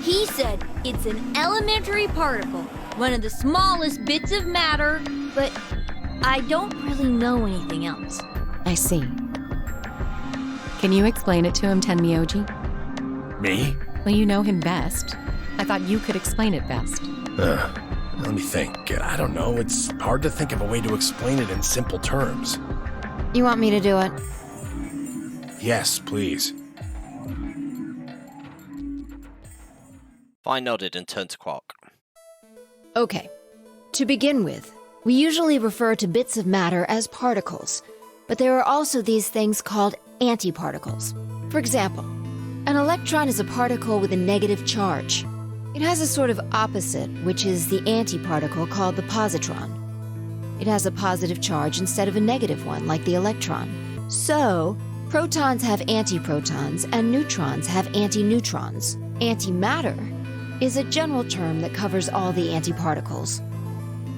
He said it's an elementary particle, one of the smallest bits of matter, but I don't really know anything else. I see. Can you explain it to him, Tenmyoji? Me? Well, you know him best. I thought you could explain it best. Let me think. I don't know. It's hard to think of a way to explain it in simple terms. You want me to do it? Yes, please. I nodded and turned to Quark. Okay. To begin with, we usually refer to bits of matter as particles, but there are also these things called antiparticles. For example, an electron is a particle with a negative charge. It has a sort of opposite, which is the antiparticle called the positron. It has a positive charge instead of a negative one, like the electron. So, protons have antiprotons and neutrons have antineutrons. Antimatter is a general term that covers all the antiparticles.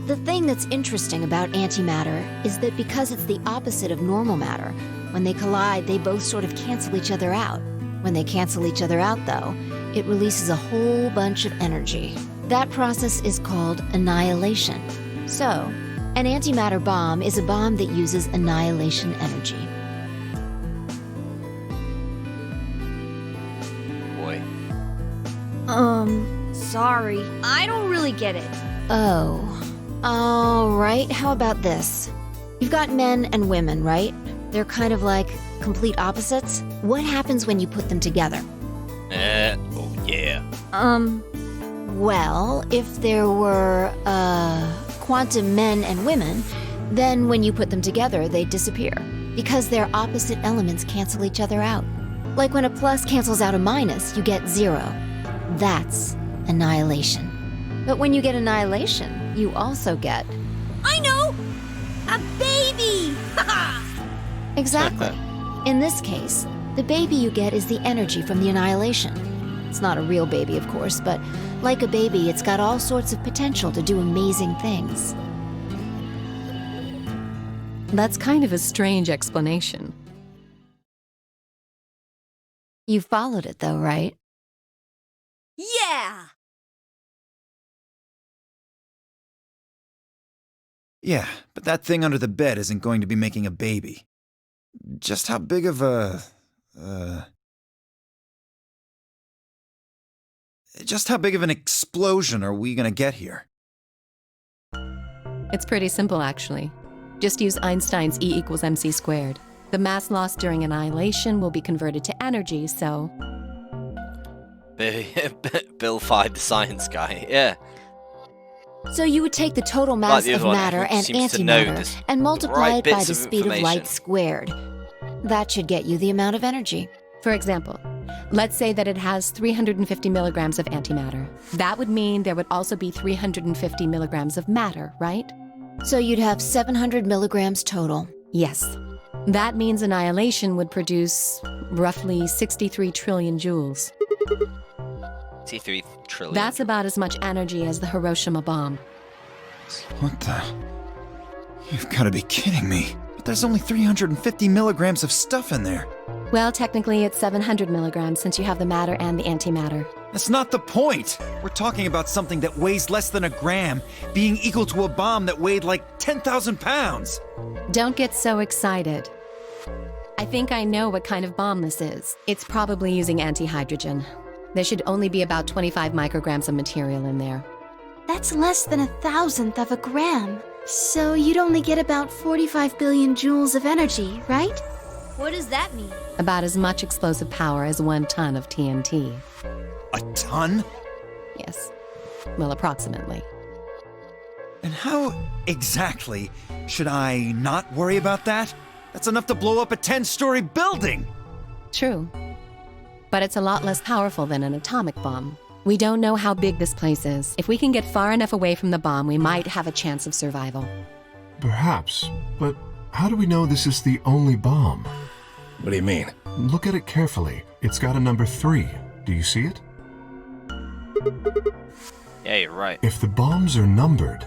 The thing that's interesting about antimatter is that because it's the opposite of normal matter, when they collide, they both sort of cancel each other out. When they cancel each other out, though, it releases a whole bunch of energy. That process is called annihilation. So, an antimatter bomb is a bomb that uses annihilation energy. Boy. Sorry. I don't really get it. Oh. Alright, how about this? You've got men and women, right? They're kind of like complete opposites. What happens when you put them together? Oh yeah. Well, if there were, quantum men and women, then when you put them together, they disappear. Because their opposite elements cancel each other out. Like when a plus cancels out a minus, you get 0. That's annihilation. But when you get annihilation, you also get... I know! A baby! Exactly. In this case, the baby you get is the energy from the annihilation. It's not a real baby, of course, but like a baby, it's got all sorts of potential to do amazing things. That's kind of a strange explanation. You followed it, though, right? Yeah! Yeah, but that thing under the bed isn't going to be making a baby. Just how big of a... Just how big of an explosion are we gonna get here? It's pretty simple, actually. Just use Einstein's E = mc squared. The mass lost during annihilation will be converted to energy, so... Bill 5, the science guy, yeah. So you would take the total mass of matter and antimatter and multiply it by the speed of light squared. That should get you the amount of energy. For example, let's say that it has 350 milligrams of antimatter. That would mean there would also be 350 milligrams of matter, right? So you'd have 700 milligrams total. Yes. That means annihilation would produce roughly 63 trillion joules. 63 trillion. That's about as much energy as the Hiroshima bomb. What the... You've got to be kidding me. But there's only 350 milligrams of stuff in there. Well, technically it's 700 milligrams since you have the matter and the antimatter. That's not the point! We're talking about something that weighs less than a gram being equal to a bomb that weighed like 10,000 pounds! Don't get so excited. I think I know what kind of bomb this is. It's probably using antihydrogen. There should only be about 25 micrograms of material in there. That's less than 1,000th of a gram. So you'd only get about 45 billion joules of energy, right? What does that mean? About as much explosive power as 1 ton of TNT. A ton? Yes. Well, approximately. And how exactly should I not worry about that? That's enough to blow up a 10-story building! True. But it's a lot less powerful than an atomic bomb. We don't know how big this place is. If we can get far enough away from the bomb, we might have a chance of survival. Perhaps, but how do we know this is the only bomb? What do you mean? Look at it carefully. It's got a number 3. Do you see it? Yeah, you're right. If the bombs are numbered...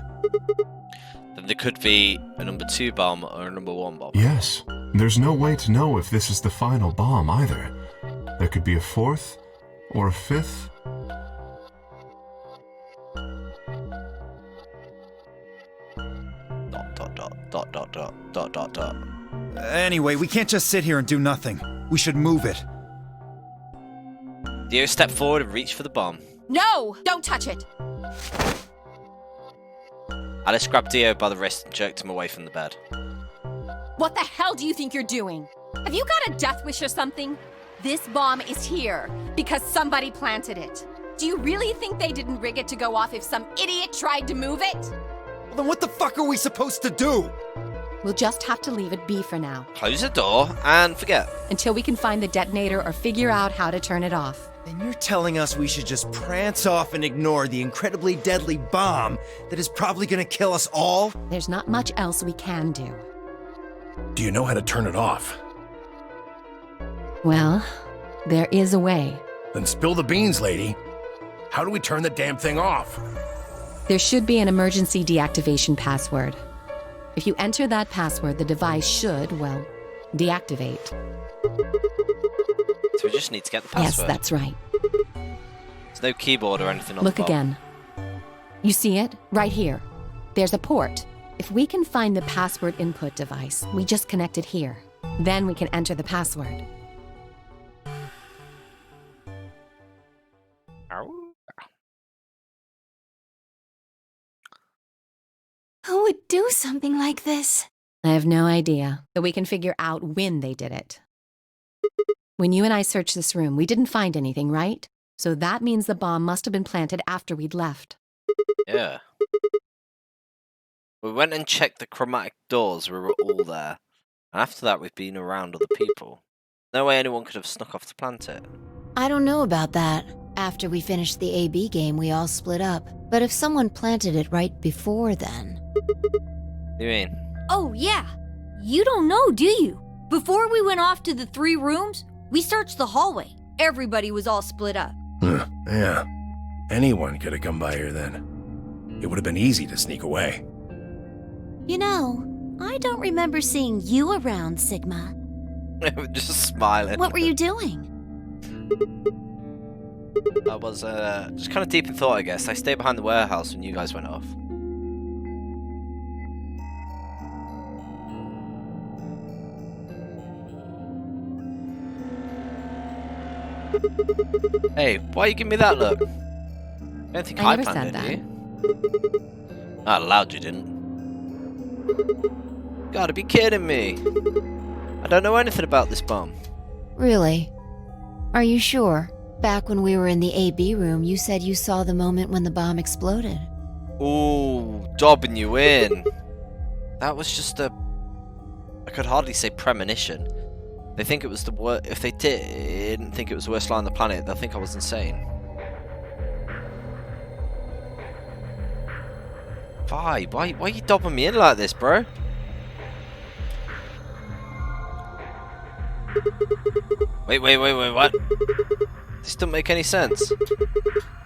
Then there could be a number 2 bomb or a number 1 bomb. Yes. There's no way to know if this is the final bomb either. There could be a 4th or a 5th. Dot. Anyway, we can't just sit here and do nothing. We should move it. Theo stepped forward and reached for the bomb. No! Don't touch it! Alice grabbed Dio by the wrist and jerked him away from the bed. What the hell do you think you're doing? Have you got a death wish or something? This bomb is here because somebody planted it. Do you really think they didn't rig it to go off if some idiot tried to move it? Well, then what the fuck are we supposed to do? We'll just have to leave it be for now. Close the door and forget. Until we can find the detonator or figure out how to turn it off. Then you're telling us we should just prance off and ignore the incredibly deadly bomb that is probably gonna kill us all? There's not much else we can do. Do you know how to turn it off? Well, there is a way. Then spill the beans, lady. How do we turn the damn thing off? There should be an emergency deactivation password. If you enter that password, the device should, well, deactivate. So we just need to get the password. Yes, that's right. There's no keyboard or anything on Look the bottom. again. You see it? Right here. There's a port. If we can find the password input device, we just connect it here. Then we can enter the password. Who would do something like this? I have no idea, but we can figure out when they did it. When you and I searched this room, we didn't find anything, right? So that means the bomb must have been planted after we'd left. Yeah. We went and checked the chromatic doors. We were all there. And after that, we've been around other people. No way anyone could have snuck off to plant it. I don't know about that. After we finished the AB game, we all split up. But if someone planted it right before then... What do you mean? Oh, yeah. You don't know, do you? Before we went off to the 3 rooms, we searched the hallway. Everybody was all split up. Yeah. Anyone could have come by here then. It would have been easy to sneak away. You know, I don't remember seeing you around, Sigma. Just smiling. What were you doing? I was just kind of deep in thought, I guess. I stayed behind the warehouse when you guys went off. Hey, why you give me that look? I don't think I never planned said it, do you? Not allowed, you didn't. Gotta be kidding me. I don't know anything about this bomb. Really? Are you sure? Back when we were in the AB room, you said you saw the moment when the bomb exploded. Ooh, dobbing you in. That was just a... I could hardly say premonition. They think it was the worst... If they didn't think it was the worst lie on the planet, they'll think I was insane. Why are you dobbing me in like this, bro? Wait, what? This doesn't make any sense.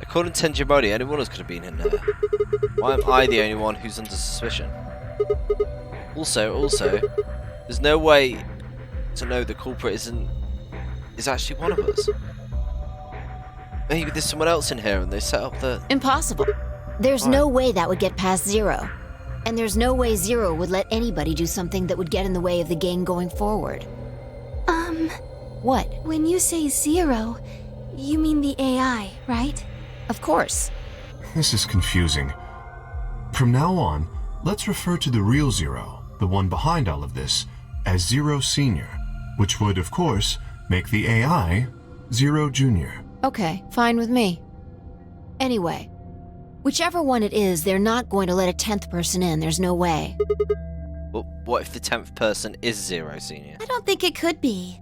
According to Tenjimori, anyone else could have been in there. Why am I the only one who's under suspicion? Also, there's no way to know the culprit is actually one of us. Maybe there's someone else in here and they set up the... Impossible. There's no way that would get past Zero. And there's no way Zero would let anybody do something that would get in the way of the game going forward. What? When you say Zero, you mean the AI, right? Of course. This is confusing. From now on, let's refer to the real Zero, the one behind all of this, as Zero Senior, which would, of course, make the AI Zero Junior. Okay, fine with me. Anyway, whichever one it is, they're not going to let a 10th person in. There's no way. Well, what if the 10th person is Zero Senior? I don't think it could be.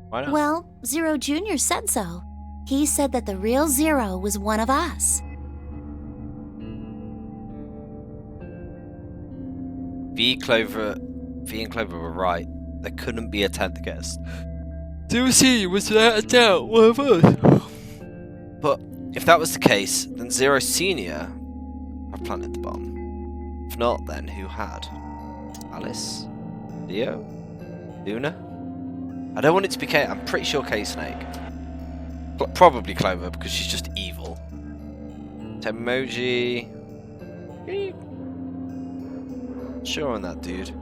Why not? Well, Zero Jr. said so. He said that the real Zero was one of us. V and Clover were right. There couldn't be a 10th guest. Zero Senior was without a doubt one of us. But if that was the case, then Zero Senior have planted the bomb. If not, then who had? Alice? Leo? Luna? I don't want it to be Kate. I'm pretty sure Kate Snake. Probably Clover because she's just evil. Temoji. Sure on that dude.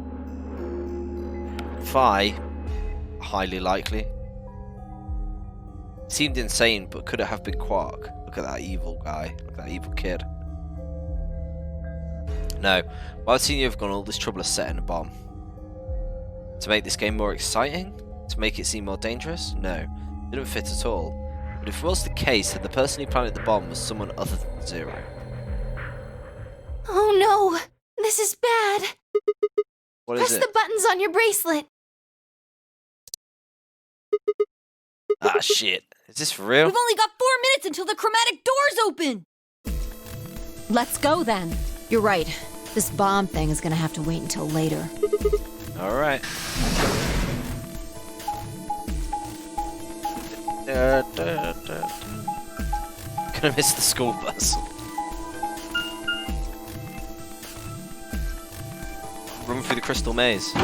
Phi. Highly likely. Seemed insane, but could it have been Quark? Look at that evil guy. Look at that evil kid. No. Why would Senior have gone all this trouble of setting a bomb? To make this game more exciting? To make it seem more dangerous? No. It didn't fit at all. But if it was the case that the person who planted the bomb was someone other than Zero. Oh no! This is bad! What Press is it? the buttons on your bracelet! Ah, shit. Is this for real? We've only got 4 minutes until the chromatic doors open! Let's go then. You're right. This bomb thing is gonna have to wait until later. Alright. Gonna miss the school bus. Run through the crystal maze.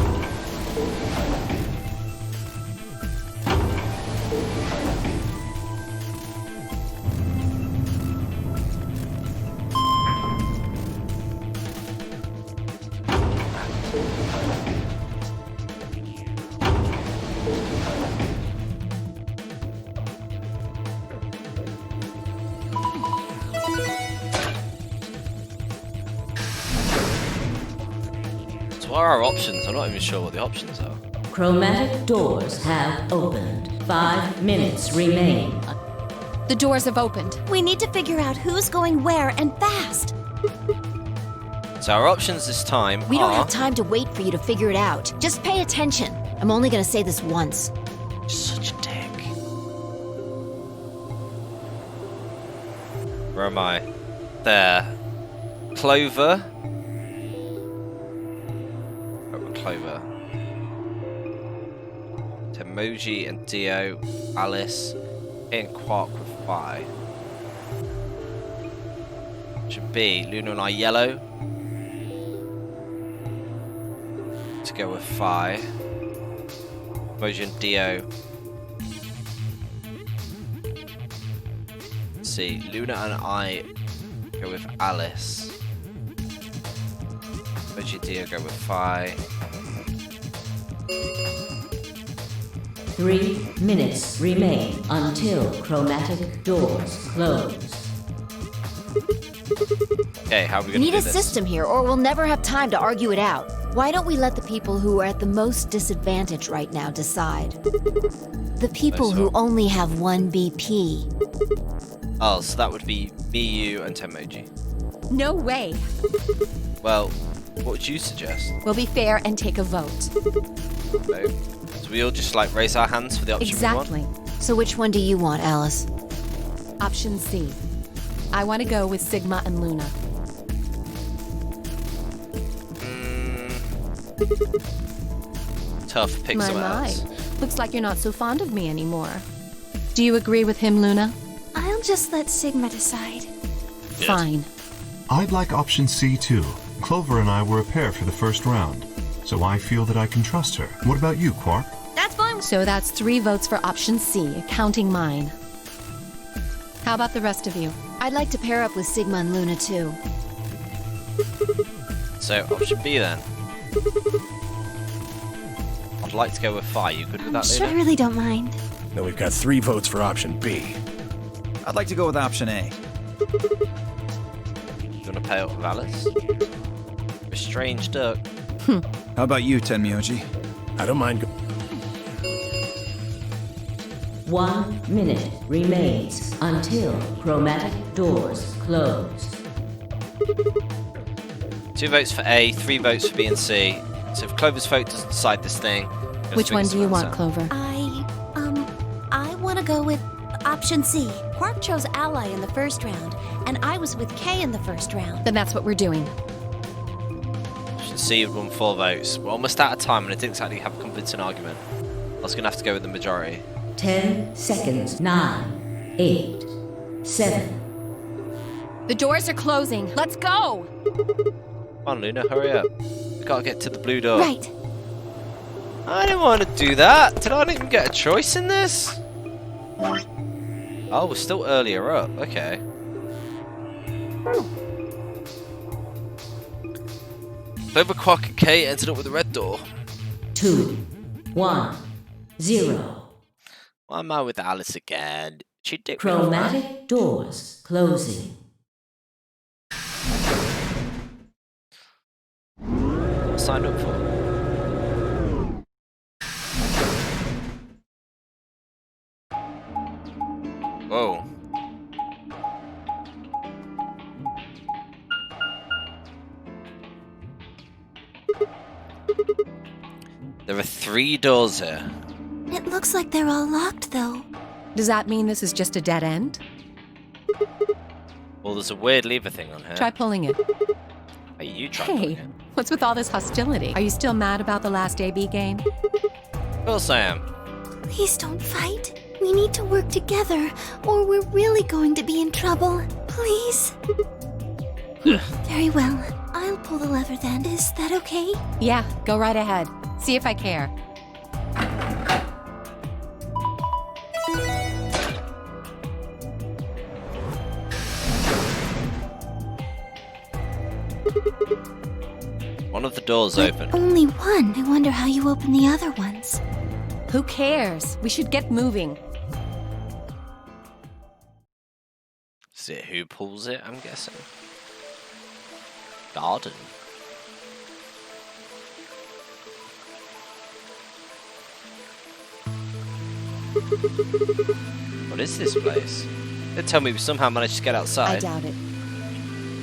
What are our options? I'm not even sure what the options are. Chromatic doors have opened. 5 minutes remain. The doors have opened. We need to figure out who's going where and fast. So our options this time We don't are... have time to wait for you to figure it out. Just pay attention. I'm only gonna say this once. Such a dick. Where am I? There. Clover. Clover. Temoji and Dio, Alice, and Quark with Phi. Should be Luna and I yellow. To go with Phi. Temoji and Dio. Let's see, Luna and I go with Alice. Temoji and Dio go with Phi. 3 minutes remain until chromatic doors close. Okay, how are we We gonna need do a this? system here, or we'll never have time to argue it out. Why don't we let the people who are at the most disadvantage right now decide? The people who only have 1 BP. Oh, so that would be me, you, and Temoji. No way. Well, what would you suggest? We'll be fair and take a vote. No. So we all just like raise our hands for the option Exactly. we want? So which one do you want, Alice? Option C. I want to go with Sigma and Luna. Tough, pick My, someone my. else. Looks like you're not so fond of me anymore. Do you agree with him, Luna? I'll just let Sigma decide. Good. Fine. I'd like option C too. Clover and I were a pair for the first round, so I feel that I can trust her. What about you, Quark? That's fine. So that's 3 votes for option C, counting mine. How about the rest of you? I'd like to pair up with Sigma and Luna too. So option B then. I'd like to go with Phi. You good with that, Sure, I Luna? really don't mind. Then we've got 3 votes for option B. I'd like to go with option A. You want to pair up with Alice? You're a strange duck. How about you, Tenmyoji? I don't mind. 1 minute remains until chromatic doors close. 2 votes for A, 3 votes for B and C. So if Clover's vote doesn't decide this thing, Which one do you want, Clover? I want to go with option C. Quark chose Ally in the first round, and I was with Kay in the first round. Then that's what we're doing. Option C have won 4 votes. We're almost out of time and I didn't exactly have a convincing argument. I was going to have to go with the majority. 10 seconds. 9, 8, 7. The doors are closing. Let's go! Come on, Luna, hurry up. We gotta get to the blue door. Right. I didn't want to do that. Did I not even get a choice in this? Oh, we're still earlier up. Okay. Clover, Quark, and Kay ended up with the red door. 2, 1, 0. Why am I with Alice again? She'd dick me off, man. Chromatic doors closing. What I signed up for? Whoa. There are 3 doors here. It looks like they're all locked, though. Does that mean this is just a dead end? Well, there's a weird lever thing on here. Try pulling it. Hey, you try pulling Hey, it. what's with all this hostility? Are you still mad about the last AB game? Of course I am. Please don't fight. We need to work together, or we're really going to be in trouble. Please. Very well. I'll pull the lever then. Is that okay? Yeah, go right ahead. See if I care. One of the doors But open. only one. I wonder how you open the other ones. Who cares? We should get moving. Is it who pulls it, I'm guessing? Garden. What is this place? They tell me we somehow managed to get I outside. doubt it.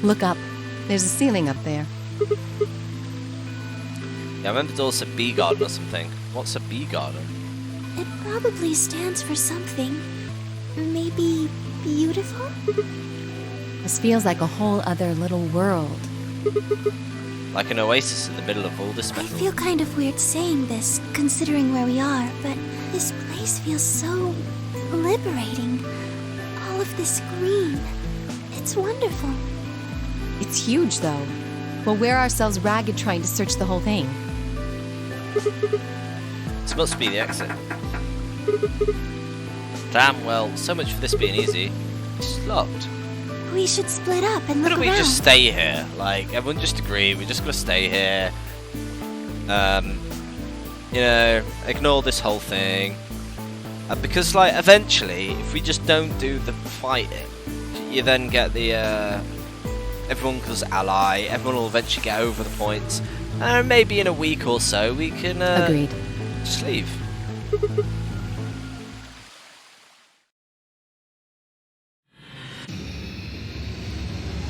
Look up. There's a ceiling up there. Yeah, I remember there was a bee garden or something. What's a bee garden? It probably stands for something. Maybe beautiful? This feels like a whole other little world. Like an oasis in the middle of all this I metal. feel kind of weird saying this, considering where we are, but this place feels so liberating. All of this green. It's wonderful. It's huge, though. We'll wear ourselves ragged trying to search the whole thing. This must be the exit. Damn, well, so much for this being easy. It's locked. We should split up and Why look don't we around. just stay here? Like, everyone just agree, we're just gonna stay here. You know, ignore this whole thing. Because, like, eventually, if we just don't do the fighting, you then get the, everyone goes ally, everyone will eventually get over the points, and maybe in a week or so we can, Agreed. just leave.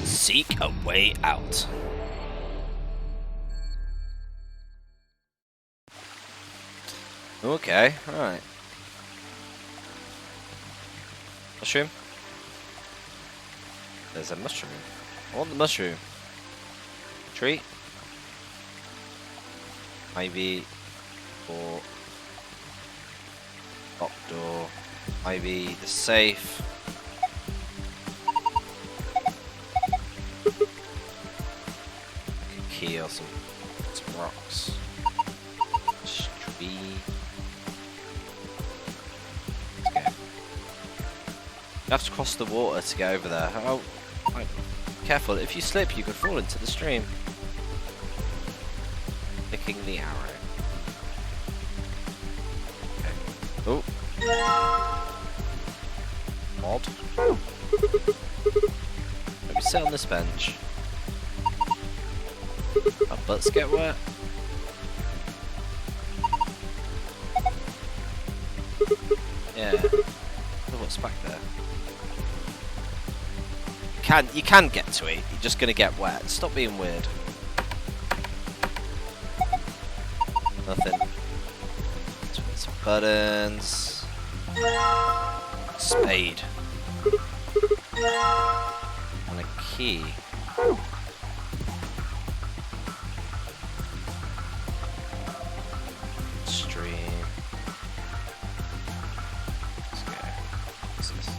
Seek a way out. Okay, alright. Mushroom? There's a mushroom. I want the mushroom. Tree? Ivy. Or lock door. Ivy, the safe. Key or some rocks. Tree. Let's go. You have to cross the water to get over there. Oh, right. Careful, if you slip you could fall into the stream. Picking the arrow. Okay. Oh. Odd. Maybe sit on this bench. Our butts get wet. Yeah. Look what's back there. You can get to it. You're just gonna get wet. Stop being weird. Nothing. Some buttons. Spade. And a key. Stream. Let's go. What's this?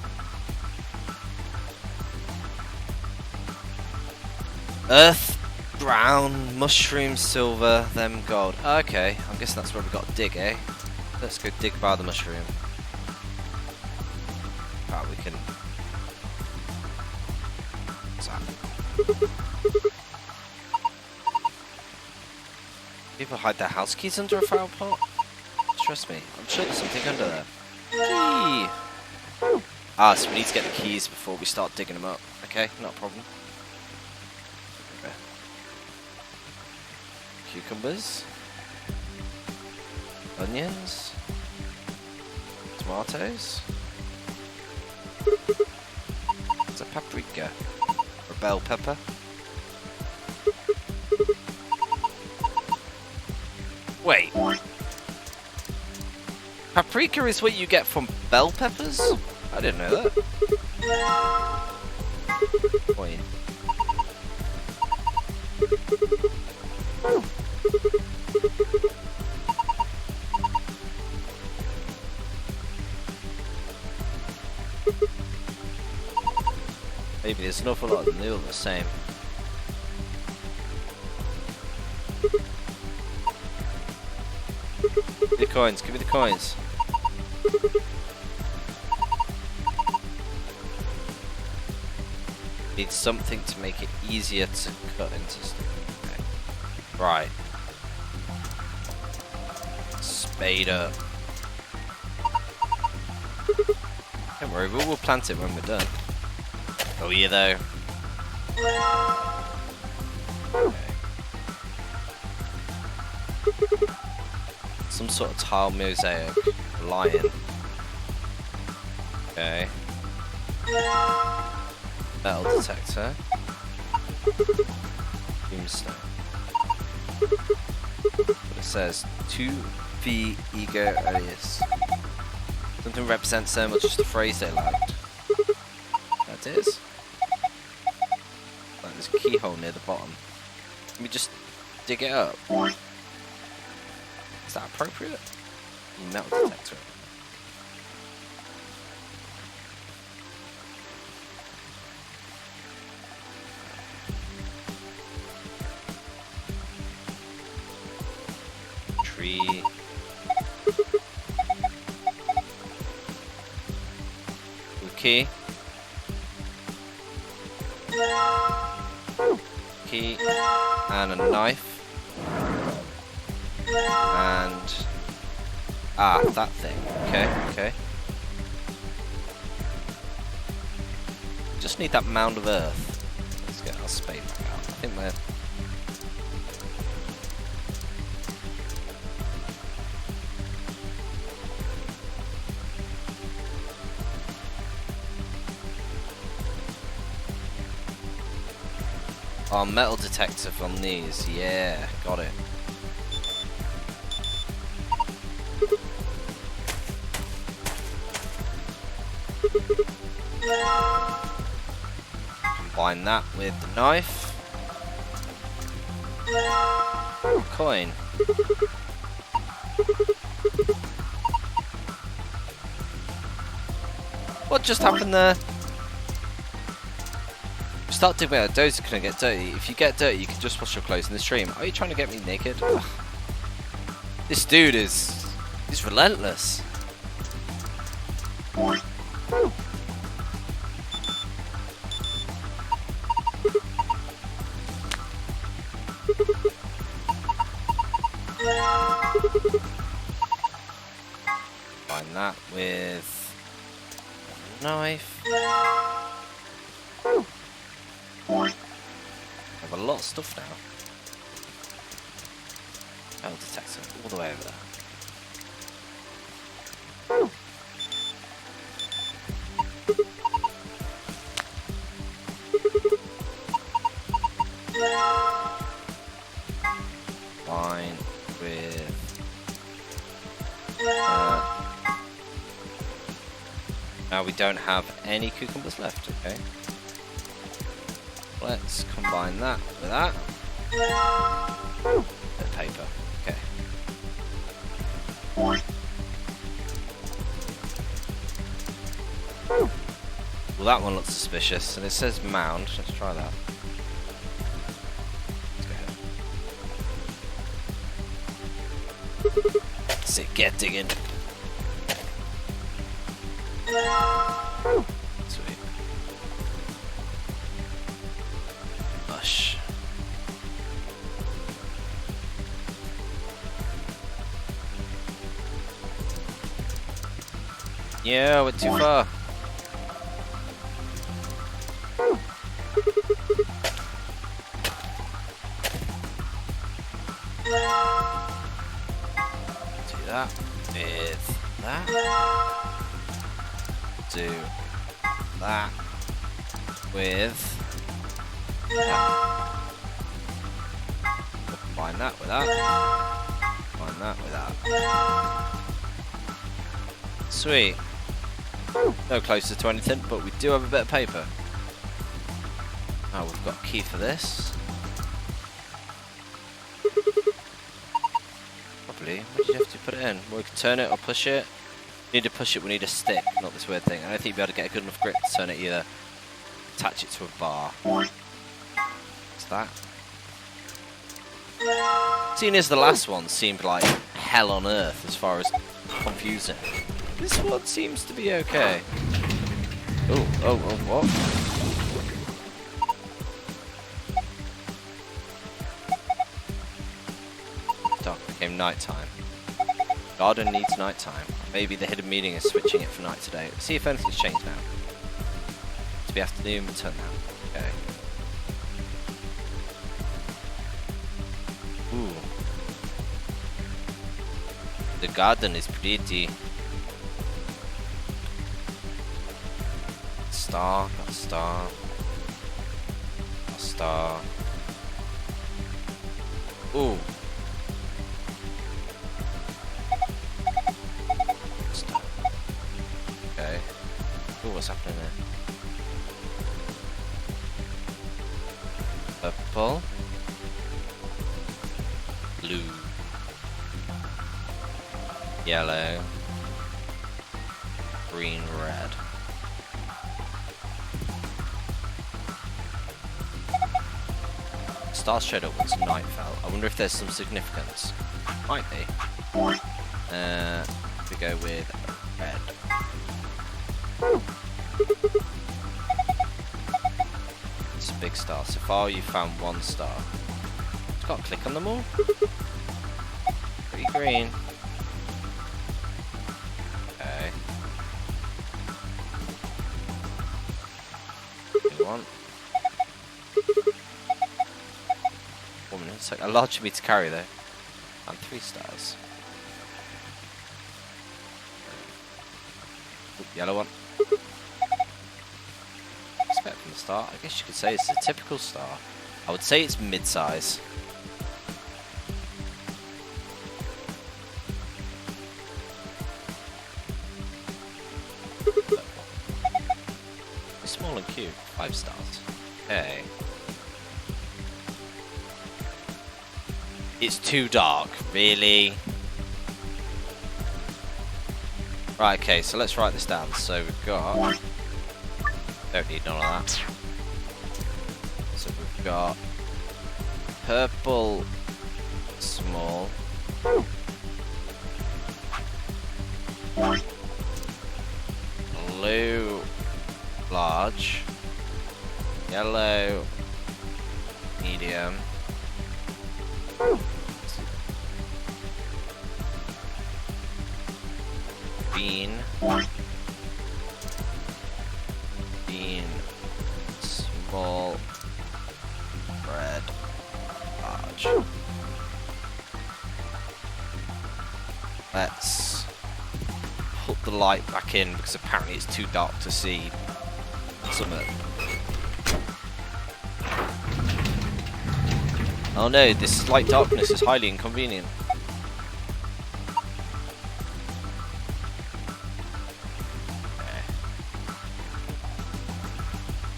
Earth, brown, mushroom, silver, then gold. Okay, I guess that's where we got to dig, eh? Let's go dig by the mushroom. Ah, we can. What's that? People hide their house keys under a flower pot? Trust me, I'm sure there's something under there. Gee! Ah, so we need to get the keys before we start digging them up. Okay, not a problem. Okay. Cucumbers. Onions. Tomatoes. It's a paprika. Or bell pepper. Wait. Paprika is what you get from bell peppers? I didn't know that. Wait. Maybe there's an awful lot of them, the same. Give me the coins, give me the coins. Need something to make it easier to cut into stuff. Okay. Right. Spade up. Don't worry, we'll plant it when we're done. Oh yeah, though. Okay. Some sort of tile mosaic. Lion. Okay. Metal detector. Tombstone. But it says 2V ego alias. Something represents so much as the phrase they liked. That is. Like there's a keyhole near the bottom. Can we just dig it up? Is that appropriate? Metal detector. Tree. Key. Key. And a knife. And... ah, that thing. Okay, okay. Just need that mound of earth. Let's get our spade back out. I think we're... oh, metal detector from these. Yeah, got it. Combine that with the knife. Coin. What just happened there? Start digging out. Those are gonna get dirty. If you get dirty, you can just wash your clothes in the stream. Are you trying to get me naked? Ugh. This dude he's relentless. Combine that with a knife. I have a lot of stuff now. Metal detector all the way over there. Fine with now we don't have any cucumbers left, okay? Let's combine that with that. Bit of paper, okay. Well, that one looks suspicious, and it says mound. Let's try that. Let's go ahead. That's it, get digging. Sweet. Hush. Yeah, we're too far. that with that. Do that with that. Combine that with that. Combine that with that. Sweet. No closer to anything, but we do have a bit of paper. Oh, we've got a key for this. Probably. Where did you have to put it in? Well, we can turn it or push it. We need to push it, we need a stick, not this weird thing. I don't think you'll be able to get a good enough grip to turn it either. Attach it to a bar. What's that? Seeing as the last one seemed like hell on earth as far as confusing. This one seems to be okay. Oh, what? Dark became nighttime. Garden needs nighttime. Maybe the hidden meaning is switching it for night today. Let's see if anything's changed now. To be afternoon, we turn now. Okay. Ooh. The garden is pretty. Star, got a star. A star. Ooh. Star. Okay. Ooh, what's happening there? Purple. Blue. Yellow. Green, red. Stars showed up once night fell. I wonder if there's some significance. Might be. We go with red. It's a big star. So far you found one star. Just got to click on them all. Pretty green. Okay. New one. It's like a lot for me to carry though. And 3 stars. Ooh, yellow one. Expect from the start. I guess you could say it's a typical star. I would say it's mid-size. Small and cute. 5 stars. Okay. It's too dark, really? Right, okay, so let's write this down. So we've got... Don't need none of that. So we've got... Purple... Small. Blue... Large. Yellow... Medium. Bean, small, red, large. Let's put the light back in because apparently it's too dark to see some of it. Oh no, this slight darkness is highly inconvenient.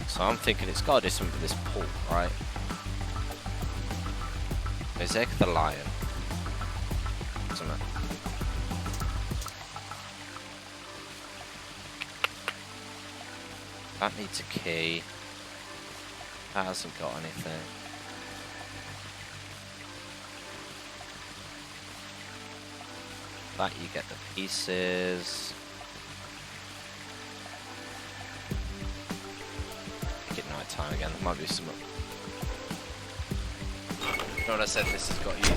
So I'm thinking it's got to do something with this pool, right? Mosaic the lion. Something. That needs a key. That hasn't got anything. That you get the pieces. Time again, there might be some. You know what I said, this has got easier.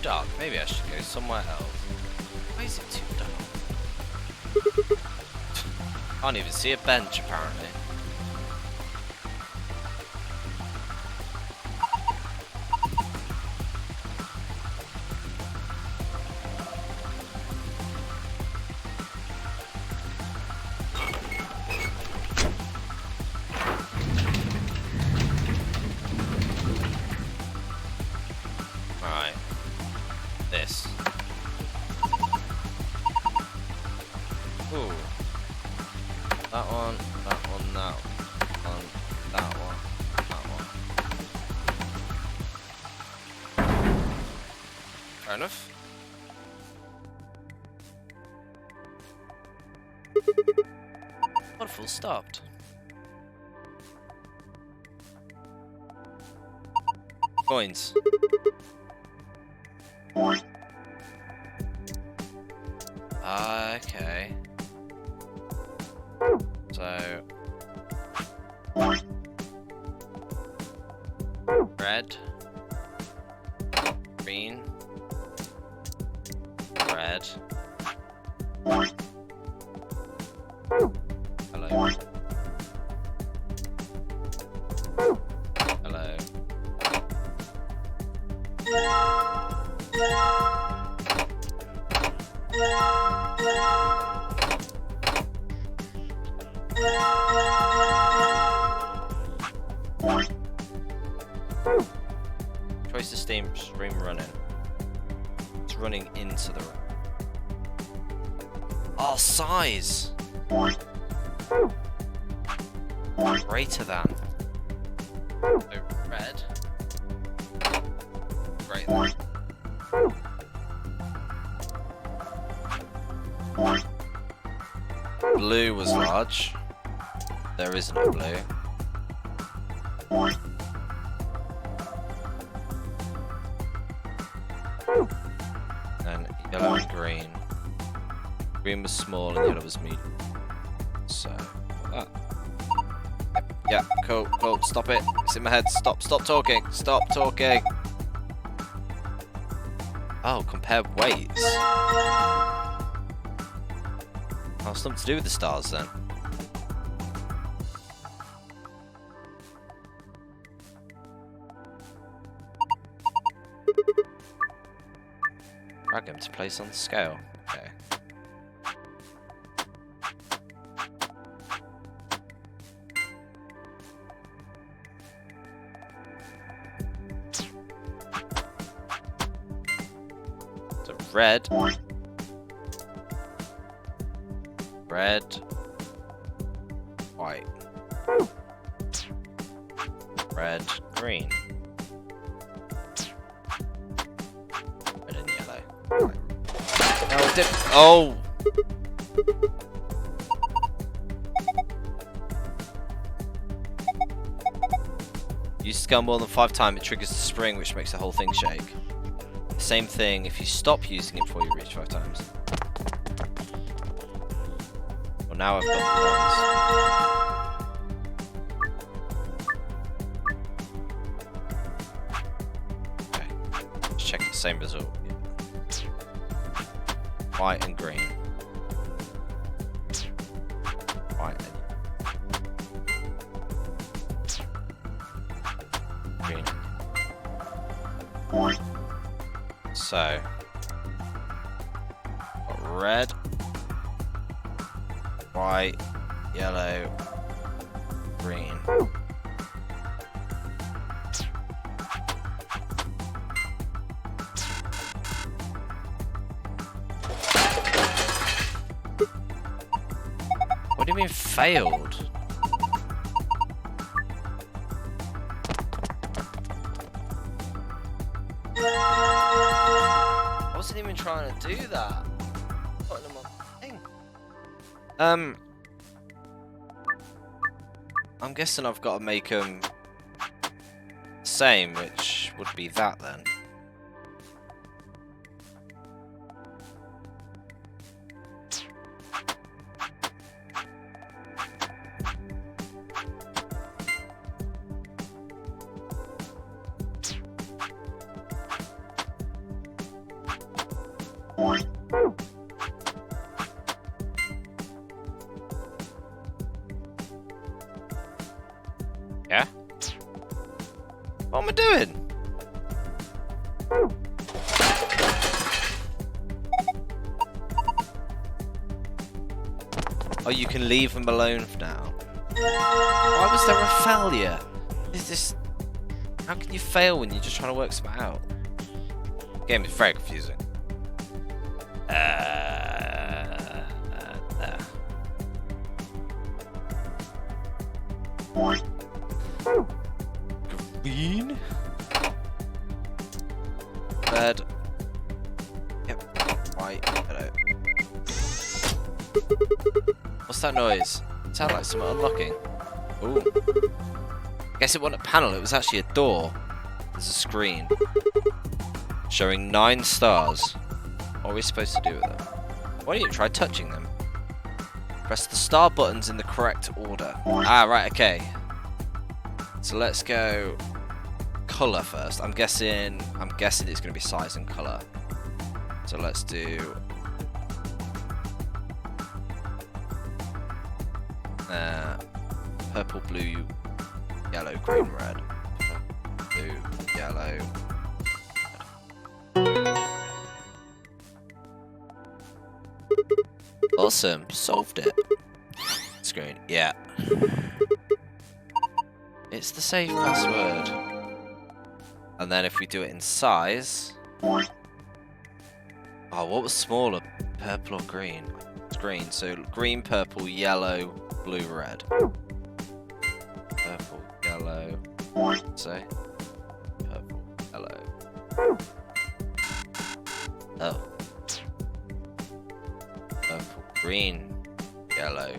dark. Maybe I should go somewhere else. Why is it too dark? Can't even see a bench apparently. Right. This. Ooh. That one, that one, that one, that one, that one. Fair enough. Waterfall stopped. Coins. Okay. So red, green, red. Hello. Hello. Choice the stream running. It's running into the room. Oh, size! Greater than. So red. Greater than. Blue was large. There isn't a blue. And yellow and green. Green was small and yellow was medium. So, that. Yeah, cool, cool. Stop it. It's in my head. Stop talking. Stop talking. Oh, compare weights. Oh, something to do with the stars then. Drag him to place on the scale. Okay. So red. Red. White. Red. Green. Red and yellow. Right. No, it didn't. Oh! Use the gun more than 5 times, it triggers the spring, which makes the whole thing shake. Same thing if you stop using it before you reach 5 times. Well, now I've got the coins. Okay, let's check the same result. White and green. White and green. So, got red, white, yellow, green. What do you mean failed? I wasn't even trying to do that. Putting them on the thing. I'm guessing I've got to make them the same, which would be that then. Yeah? What am I doing? Oh, you can leave them alone for now. Why was there a failure? Is this... How can you fail when you're just trying to work something out? The game is very confusing. Green? Red. Yep. White. Hello. What's that noise? It sounds like something unlocking. Ooh. Guess it wasn't a panel, it was actually a door. There's a screen. Showing 9 stars. What are we supposed to do with them? Why don't you try touching them? Press the star buttons in the correct order. Ah, right, okay. So let's go colour first. I'm guessing it's gonna be size and colour. So let's do purple, blue, yellow, green, red. Blue, yellow. Awesome, solved it. Screen, yeah. It's the safe password. And then if we do it in size. Oh, what was smaller? Purple or green? It's green, so green, purple, yellow, blue, red. Purple, yellow. Say. Purple, yellow. Oh. Purple, green, yellow.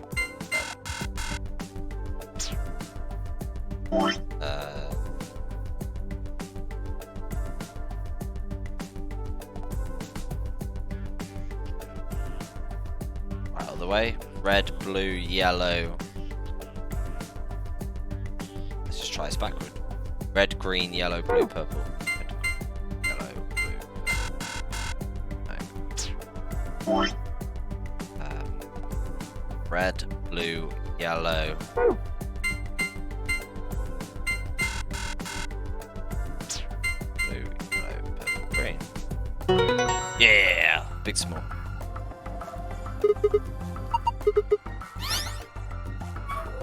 Right, all the way. Red, blue, yellow. Let's just try this backward. Red, green, yellow, blue, purple. Red, yellow, blue. No. Red, blue, yellow. Blue, yellow, purple, green. Yeah! Big small.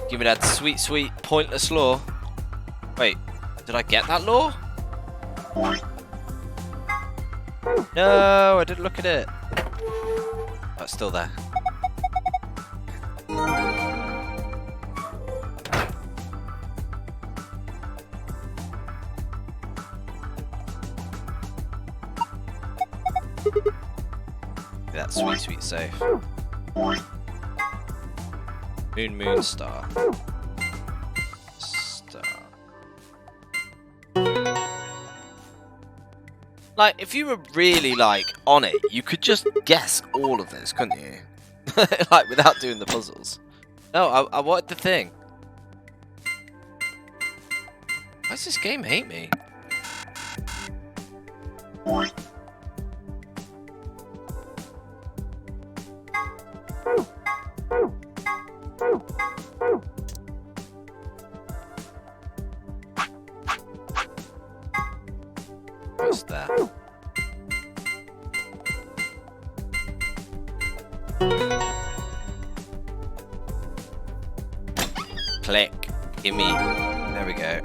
Give me that sweet, sweet, pointless lore. Wait, did I get that lore? No, I didn't look at it. Oh, it's still there. That sweet, sweet safe. Moon, moon, star. Star. Like, if you were really, like, on it, you could just guess all of this, couldn't you? Like, without doing the puzzles. No, I wanted the thing. Why does this game hate me? What's that? Click. Gimme. There we go.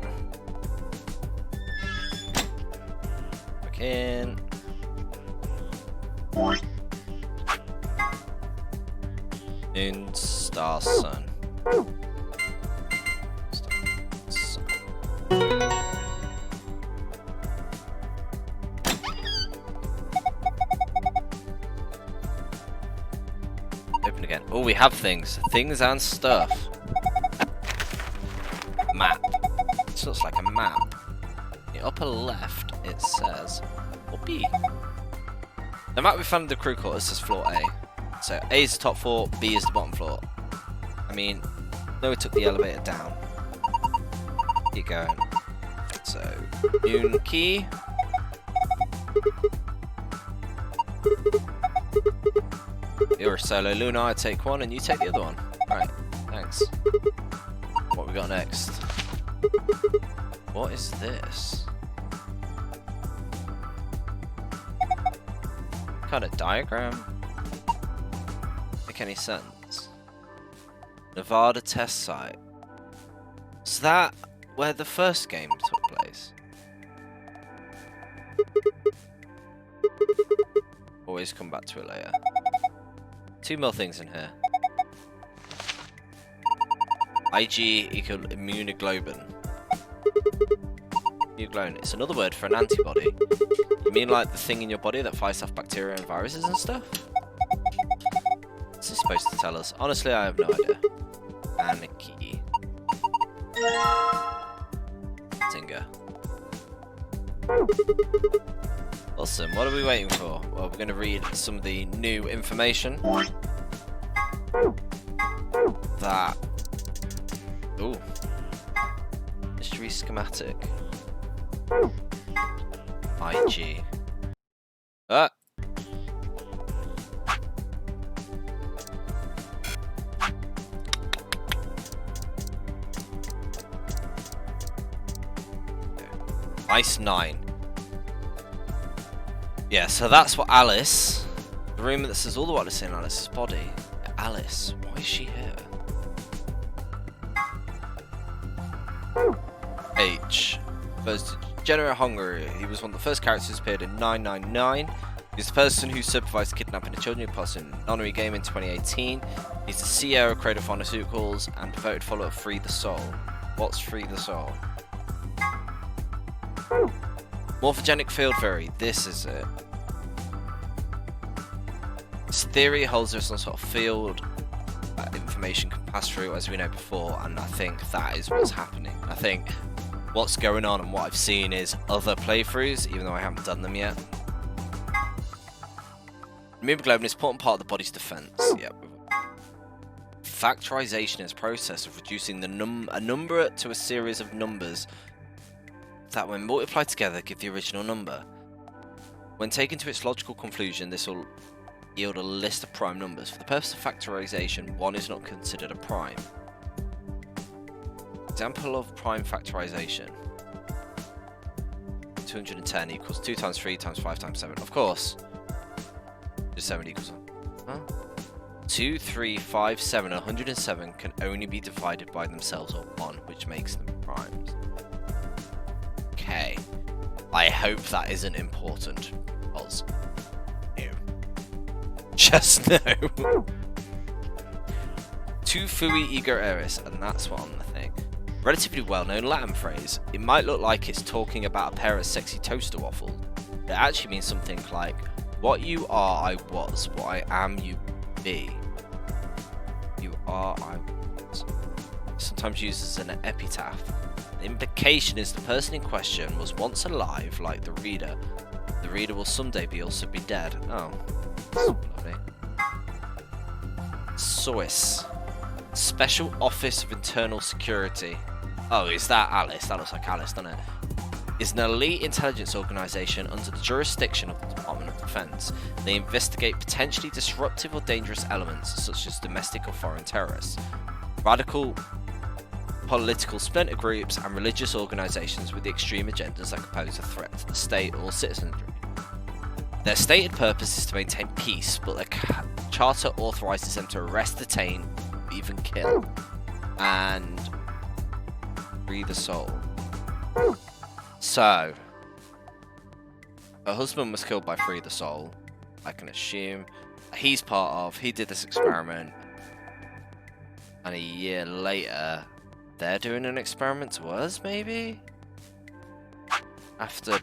Back in. Moon, star, sun. Star, sun. Open again. Oh, we have things. Things and stuff. Map. This looks like a map. In the upper left, it says B. The map we found in the crew quarters says floor A. So A is the top floor, B is the bottom floor. I mean, no, we took the elevator down. Keep going. So, Moon key. You're a solo Luna, I take one and you take the other one. Right, thanks. What we got next? What is this? Kind of diagram? Make any sense? Nevada test site. Is that where the first game took place? Always come back to it later. 2 more things in here. IG equal immunoglobulin. Immunoglobulin. It's another word for an antibody. You mean like the thing in your body that fights off bacteria and viruses and stuff? What's this supposed to tell us? Honestly, I have no idea. Anarchy. Zinger. Awesome. What are we waiting for? Well, we're going to read some of the new information. That. Ooh. Mystery schematic. IG. Ah. Ice 9. Yeah, so that's what Alice. The rumor that says all the what is in Alice's body. Alice, why is she here? H. First General Hungary. He was one of the first characters who appeared in 999. He's the person who supervised the kidnapping of children who passed in Nonary game in 2018. He's the CEO of Cradle Pharmaceuticals and devoted follower of Free the Soul. What's Free the Soul? Morphogenic field theory. This is it. This theory holds there some sort of field that information can pass through, as we know before, and I think that is what's happening. I think what's going on and what I've seen is other playthroughs, even though I haven't done them yet. Immunoglobulin is an important part of the body's defense. Yep. Factorization is a process of reducing the a number to a series of numbers that, when multiplied together, give the original number. When taken to its logical conclusion, this will yield a list of prime numbers. For the purpose of factorization, 1 is not considered a prime. Example of prime factorization. 210 equals 2 times 3 times 5 times 7. Of course. Just 7 equals 1. Huh? 2, 3, 5, 7, 107 can only be divided by themselves or 1, which makes them primes. Okay. I hope that isn't important. Because no. Just no. Tu fui ego eris, and that's what I'm the thing. Relatively well-known Latin phrase. It might look like it's talking about a pair of sexy toaster waffles. It actually means something like, what you are, I was. What I am, you be. You are, I was. Sometimes used as an epitaph. The implication is the person in question was once alive, like the reader. The reader will someday also be dead. Oh, that's lovely. SOIS. Special Office of Internal Security. Oh, is that Alice? That looks like Alice, doesn't it? Is an elite intelligence organisation under the jurisdiction of the Department of Defence. They investigate potentially disruptive or dangerous elements, such as domestic or foreign terrorists, radical political splinter groups, and religious organisations with extreme agendas that pose a threat to the state or citizenry. Their stated purpose is to maintain peace, but their charter authorises them to arrest, detain, even kill, and free the soul. So, her husband was killed by Free the Soul. I can assume he's part of. He did this experiment, and a year later, they're doing an experiment to us, maybe? After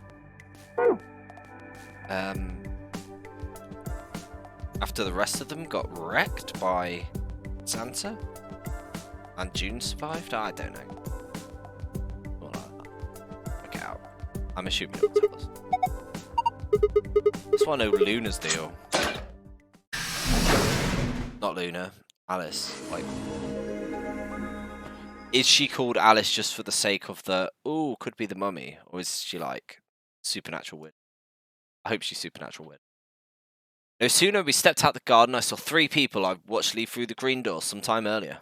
the rest of them got wrecked by Santa, and June survived? I don't know. Work it out. I'm assuming it will tell us. Just want to know Luna's deal. Not Luna, Alice. Like, is she called Alice just for the sake of the, ooh, could be the mummy? Or is she like supernatural weird? I hope she's supernatural weird. No sooner we stepped out the garden, I saw 3 people I watched leave through the green door some time earlier.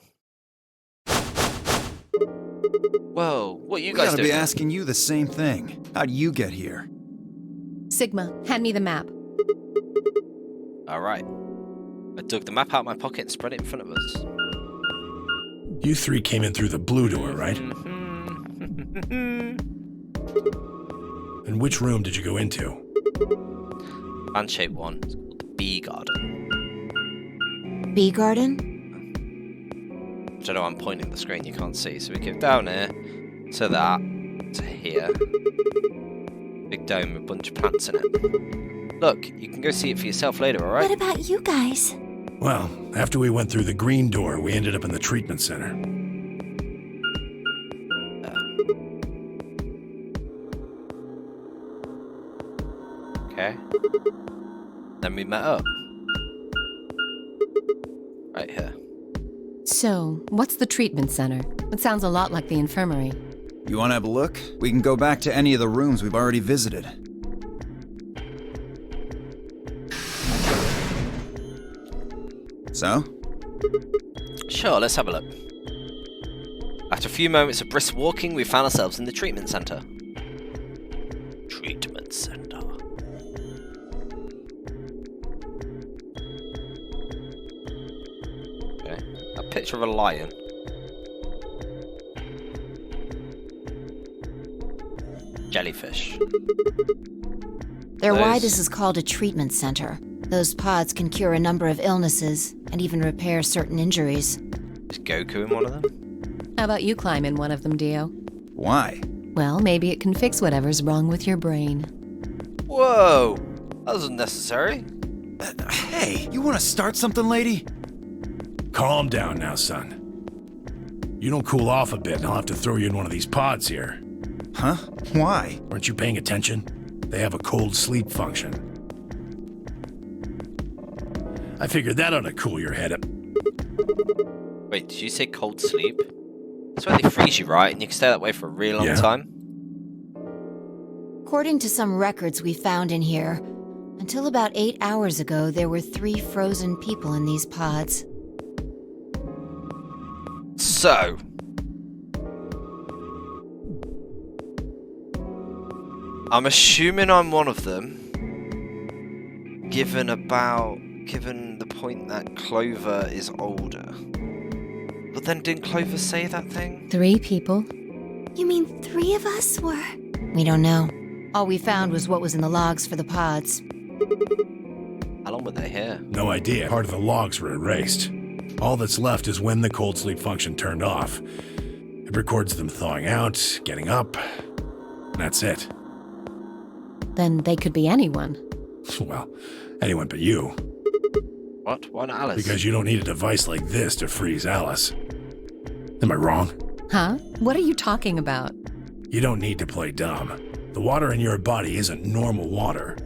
Whoa, what are you We guys gotta doing be here? asking you the same thing. How'd you get here? Sigma, hand me the map. Alright. I dug the map out of my pocket and spread it in front of us. You 3 came in through the blue door, right? And which room did you go into? Fan-shaped one. It's called the Bee Garden. Bee garden? I don't know, I'm pointing the screen, you can't see. So we go down here, to that, to here. Big dome with a bunch of plants in it. Look, you can go see it for yourself later, alright? What about you guys? Well, after we went through the green door, we ended up in the treatment center. Okay. Then we met up. Right here. So, what's the treatment center? It sounds a lot like the infirmary. You wanna have a look? We can go back to any of the rooms we've already visited. So? Sure, let's have a look. After a few moments of brisk walking, we found ourselves in the treatment center. Treatment center. Okay, a picture of a lion. Jellyfish. They're why this is called a treatment center. Those pods can cure a number of illnesses and even repair certain injuries. Is Goku in one of them? How about you climb in one of them, Dio? Why? Well, maybe it can fix whatever's wrong with your brain. Whoa! That was unnecessary. Hey, you wanna start something, lady? Calm down now, son. You don't cool off a bit and I'll have to throw you in one of these pods here. Huh? Why? Weren't you paying attention? They have a cold sleep function. I figured that ought to cool your head up. Wait, did you say cold sleep? That's where they freeze you, right? And you can stay that way for a really long time? According to some records we found in here, until about 8 hours ago, there were 3 frozen people in these pods. So, I'm assuming I'm one of them, given the point that Clover is older. But then didn't Clover say that thing? 3 people? You mean 3 of us were? We don't know. All we found was what was in the logs for the pods. How long were they here? No idea. Part of the logs were erased. All that's left is when the cold sleep function turned off. It records them thawing out, getting up, and that's it. Then they could be anyone. Well, anyone but you. What? Why not Alice? Because you don't need a device like this to freeze Alice. Am I wrong? Huh? What are you talking about? You don't need to play dumb. The water in your body isn't normal water.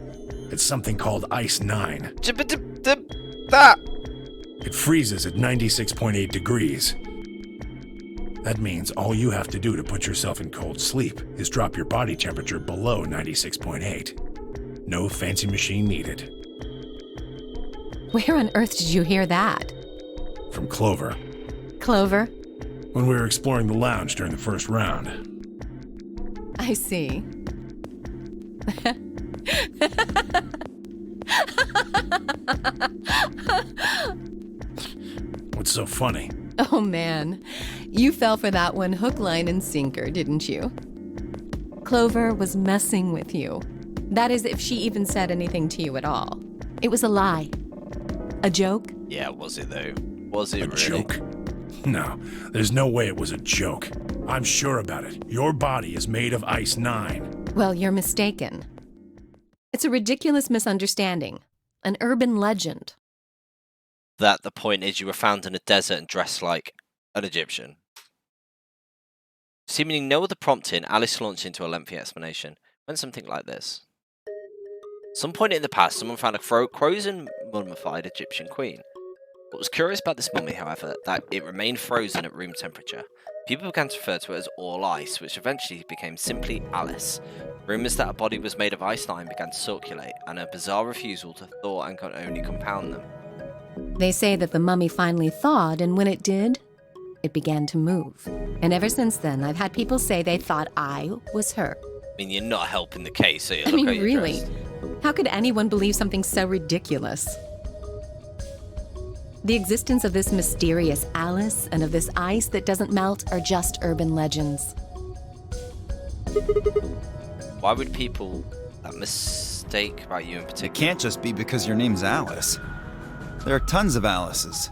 It's something called Ice 9. That! It freezes at 96.8 degrees. That means all you have to do to put yourself in cold sleep is drop your body temperature below 96.8. No fancy machine needed. Where on earth did you hear that? From Clover. Clover? When we were exploring the lounge during the first round. I see. What's so funny? Oh man, you fell for that one hook, line, and sinker, didn't you? Clover was messing with you. That is, if she even said anything to you at all. It was a lie. A joke? Yeah, was it though? Was it A really? joke? No, there's no way it was a joke. I'm sure about it. Your body is made of Ice 9. Well, you're mistaken. It's a ridiculous misunderstanding. An urban legend. That the point is you were found in a desert and dressed like an Egyptian. Seemingly no other prompting, Alice launched into a lengthy explanation. Went something like this. Some point in the past, someone found a frozen, mummified Egyptian queen. What was curious about this mummy, however, that it remained frozen at room temperature. People began to refer to it as all ice, which eventually became simply Alice. Rumours that her body was made of Einstein began to circulate, and her bizarre refusal to thaw and could only compound them. They say that the mummy finally thawed, and when it did, it began to move. And ever since then, I've had people say they thought I was her. I mean, you're not helping the case, so you I look mean, how you're really? dressed. How could anyone believe something so ridiculous? The existence of this mysterious Alice and of this ice that doesn't melt are just urban legends. Why would people mistake about you in It particular? can't just be because your name's Alice. There are tons of Alices.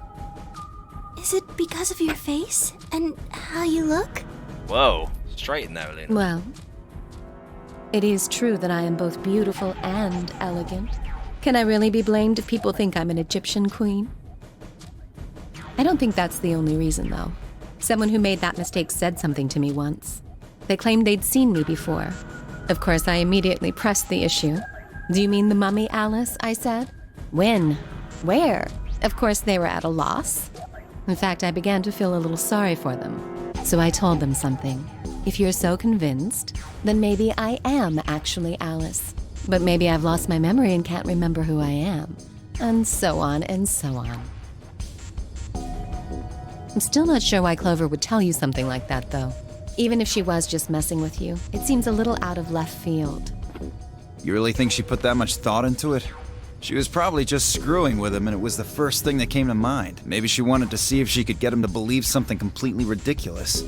Is it because of your face and how you look? Whoa, straight in there, Elena. Well, it is true that I am both beautiful and elegant. Can I really be blamed if people think I'm an Egyptian queen? I don't think that's the only reason, though. Someone who made that mistake said something to me once. They claimed they'd seen me before. Of course, I immediately pressed the issue. Do you mean the mummy, Alice? I said. When? Where? Of course, they were at a loss. In fact, I began to feel a little sorry for them. So I told them something. If you're so convinced, then maybe I am actually Alice. But maybe I've lost my memory and can't remember who I am. And so on and so on. I'm still not sure why Clover would tell you something like that, though. Even if she was just messing with you, it seems a little out of left field. You really think she put that much thought into it? She was probably just screwing with him, and it was the first thing that came to mind. Maybe she wanted to see if she could get him to believe something completely ridiculous.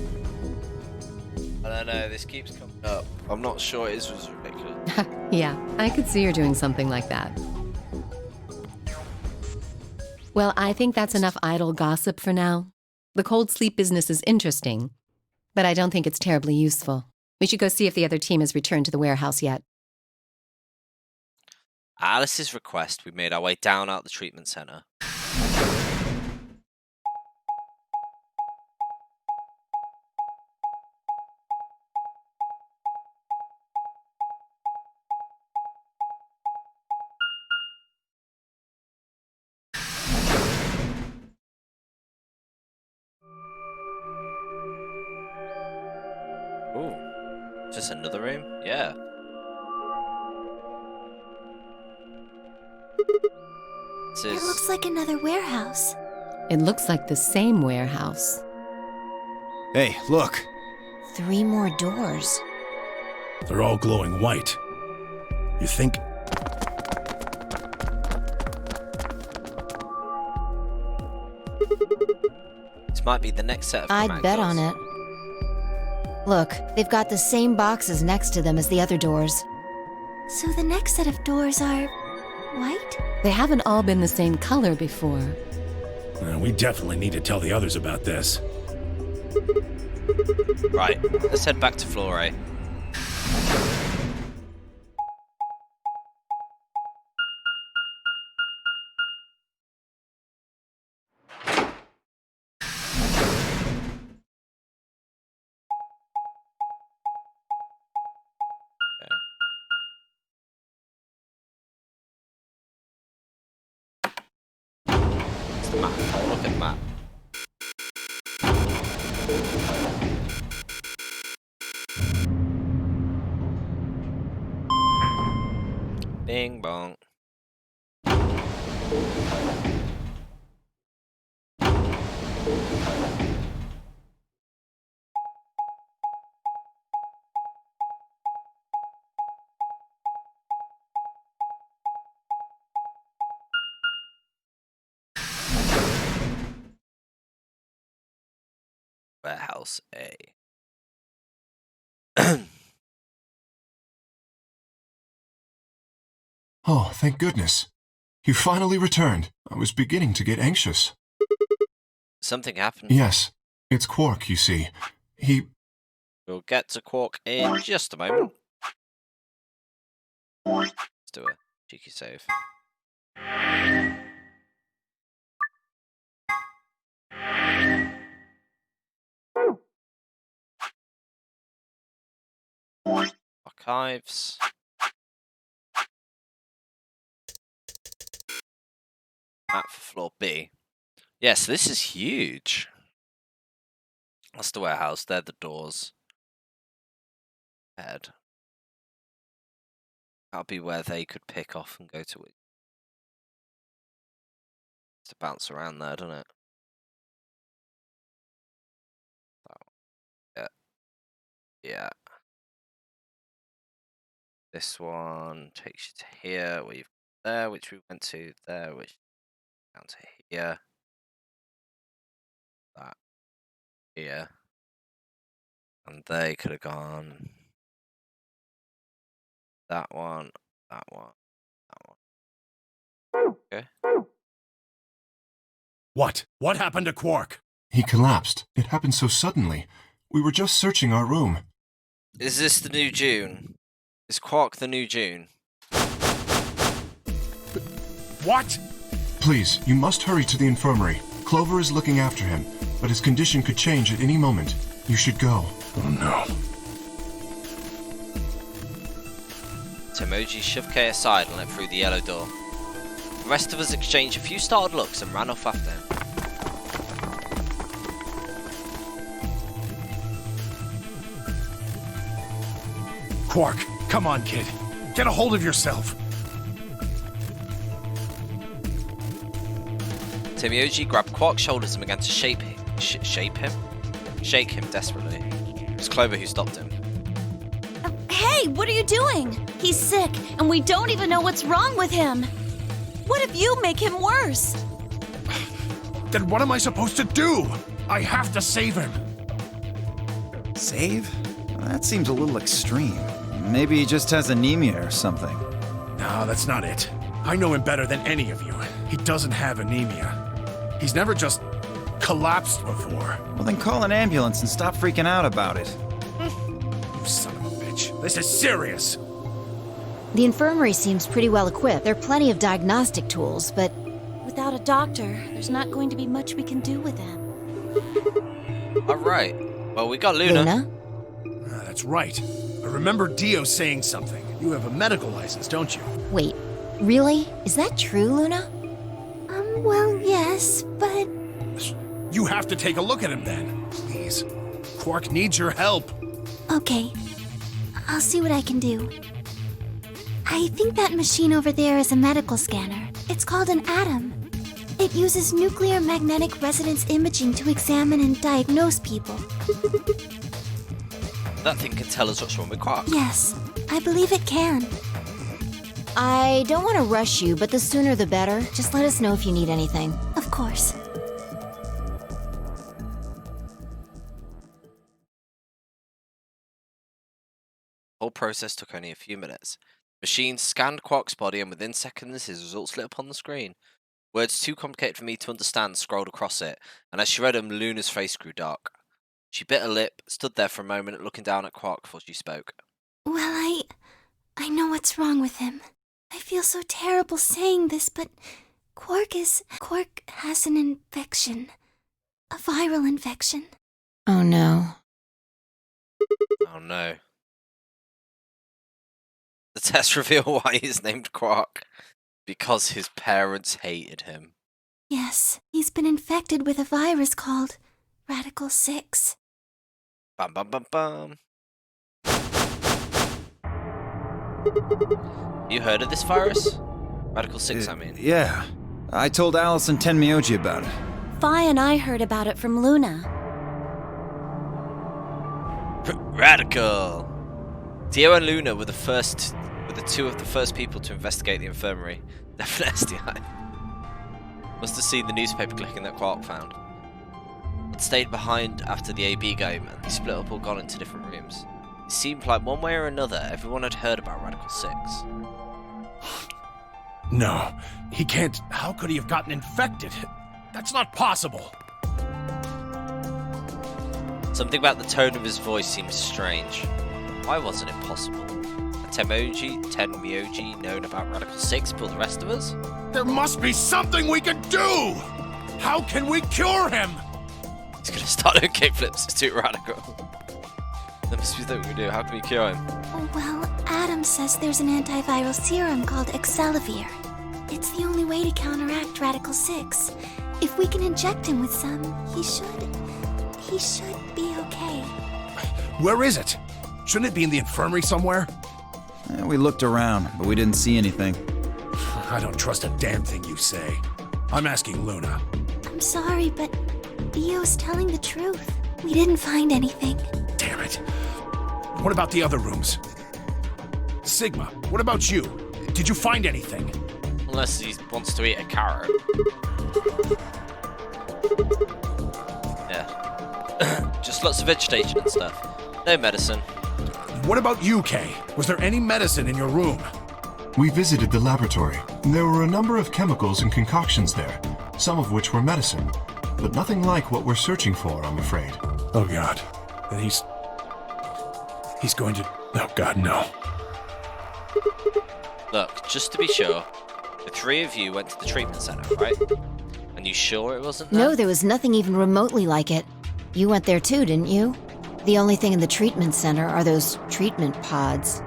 I don't know, this keeps coming up. I'm not sure it was ridiculous. Yeah, I could see her doing something like that. Well, I think that's enough idle gossip for now. The cold sleep business is interesting, but I don't think it's terribly useful. We should go see if the other team has returned to the warehouse yet. At Alice's request, we made our way down out the treatment center. Ooh, just another room? Yeah. It looks like another warehouse. It looks like the same warehouse. Hey, look! 3 more doors. They're all glowing white. You think? This might be the next set of I'd bet on it. Look, they've got the same boxes next to them as the other doors. So the next set of doors are white? They haven't all been the same color before. We definitely need to tell the others about this. Right, let's head back to floor A. It's the map. Oh, look at the map. Bing bong. Warehouse A. Oh, thank goodness. You finally returned. I was beginning to get anxious. Something happened. Yes, it's Quark, you see. We'll get to Quark in just a moment. Let's do a cheeky save. Archives. Map for floor B. Yes, this is huge. That's the warehouse. They're the doors. Head. That'll be where they could pick off and go to it. To bounce around there, doesn't it? Yeah. Yeah. This one takes you to here, where you've there, which we went to there, which down to here. That here. And they could have gone that one, that one, that one. Okay. What? What happened to Quark? He collapsed. It happened so suddenly. We were just searching our room. Is this the new June? Is Quark the new June? What? Please, you must hurry to the infirmary. Clover is looking after him, but his condition could change at any moment. You should go. Oh no. Tomoji shoved Kay aside and let through the yellow door. The rest of us exchanged a few startled looks and ran off after him. Quark, come on, kid. Get a hold of yourself. Tomoji grabbed Quark's shoulders and began to shake him desperately. It was Clover who stopped him. Hey, what are you doing? He's sick, and we don't even know what's wrong with him. What if you make him worse? Then what am I supposed to do? I have to save him. Save? That seems a little extreme. Maybe he just has anemia or something. No, that's not it. I know him better than any of you. He doesn't have anemia. He's never just collapsed before. Well, then call an ambulance and stop freaking out about it. You son of a bitch. This is serious. The infirmary seems pretty well equipped. There are plenty of diagnostic tools, but Without a doctor, there's not going to be much we can do with him. Alright. Well, we got Luna. That's right. I remember Dio saying something. You have a medical license, don't you? Wait, really? Is that true, Luna? Well, yes, but... You have to take a look at him then. Please. Quark needs your help. Okay. I'll see what I can do. I think that machine over there is a medical scanner. It's called an ATOM. It uses nuclear magnetic resonance imaging to examine and diagnose people. That thing can tell us what's wrong with Quark. Yes, I believe it can. I don't want to rush you, but the sooner the better. Just let us know if you need anything. Of course. The whole process took only a few minutes. The machine scanned Quark's body and within seconds his results lit up on the screen. Words too complicated for me to understand scrolled across it, and as she read them, Luna's face grew dark. She bit her lip, stood there for a moment looking down at Quark before she spoke. Well, I know what's wrong with him. I feel so terrible saying this, but Quark has an infection. A viral infection. Oh no. Oh no. The tests reveal why he's named Quark. Because his parents hated him. Yes, he's been infected with a virus called Radical 6. Bum bum bum bum. You heard of this virus? Radical 6, I mean. Yeah. I told Alice and Tenmyoji about it. Fi and I heard about it from Luna. Radical! Dio and Luna were the two of the first people to investigate the infirmary. Definite SDI. Must have seen the newspaper clipping that Quark found. It stayed behind after the AB game and they split up or gone into different rooms. It seemed like one way or another everyone had heard about Radical 6. No, he can't. How could he have gotten infected? That's not possible. Something about the tone of his voice seemed strange. Why wasn't it possible? Had Tenmyoji known about Radical 6 but the rest of us? There must be something we can do! How can we cure him? He's gonna start doing kickflips, it's too radical. There must be something we can do, how can we cure him? Well, Adam says there's an antiviral serum called Excelavir. It's the only way to counteract Radical 6. If we can inject him with some, he should be okay. Where is it? Shouldn't it be in the infirmary somewhere? We looked around, but we didn't see anything. I don't trust a damn thing you say. I'm asking Luna. I'm sorry, but Theo's telling the truth. We didn't find anything. Damn it. What about the other rooms? Sigma, what about you? Did you find anything? Unless he wants to eat a carrot. Yeah. Just lots of vegetation and stuff. No medicine. What about you, Kay? Was there any medicine in your room? We visited the laboratory. There were a number of chemicals and concoctions there, some of which were medicine, but nothing like what we're searching for, I'm afraid. Oh God. Then he's going to... Oh God, no. Look, just to be sure, the three of you went to the treatment center, right? And you sure it wasn't there? No, there was nothing even remotely like it. You went there too, didn't you? The only thing in the treatment center are those treatment pods.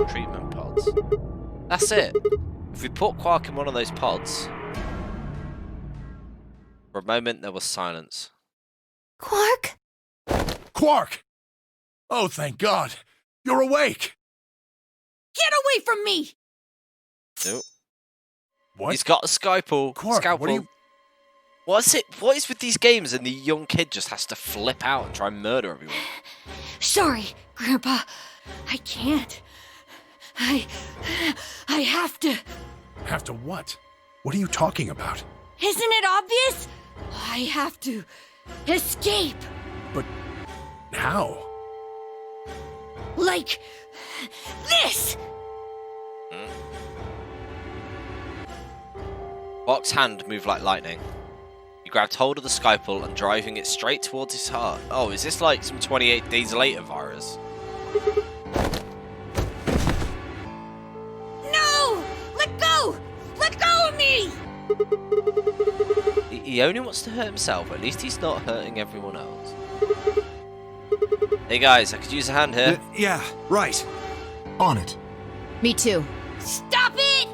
Treatment pods. That's it. If we put Quark in one of those pods... For a moment, there was silence. Quark? Quark! Oh, thank God. You're awake! Get away from me! Nope. What? He's got a scalpel. Quark, what are you... What's it? What is with these games and the young kid just has to flip out and try and murder everyone? Sorry, Grandpa. I can't. I have to. Have to what? What are you talking about? Isn't it obvious? I have to escape. But how? Like this. Quark's hand moved like lightning. He grabbed hold of the scalpel and driving it straight towards his heart. Oh, is this like some 28 Days Later virus? No! Let go! Let go of me! He only wants to hurt himself. At least he's not hurting everyone else. Hey guys, I could use a hand here. Yeah, right. On it. Me too. Stop it!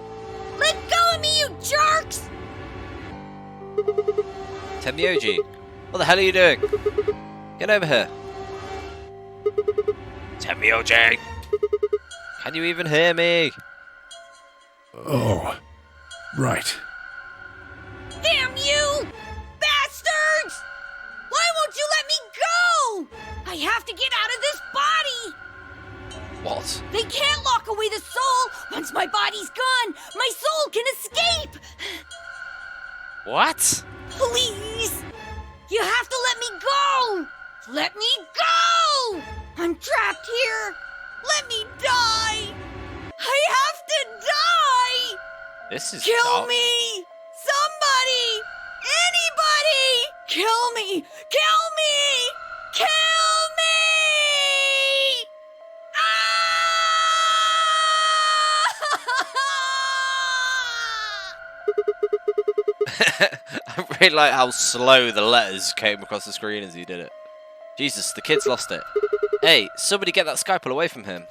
Let go of me, you jerks! Temyoji, what the hell are you doing? Get over here. Temyoji! Can you even hear me? Oh, right. Damn you! Bastards! Why won't you let me go? I have to get out of this body! What? They can't lock away the soul! Once my body's gone, my soul can escape! What? Please! You have to let me go! Let me go! I'm trapped here! Let me die! I have to die! This is Kill dark. me! Somebody! Anybody! Kill me! Kill me! Kill me! I really like how slow the letters came across the screen as he did it. Jesus, the kid's lost it. Hey, somebody get that scalpel away from him.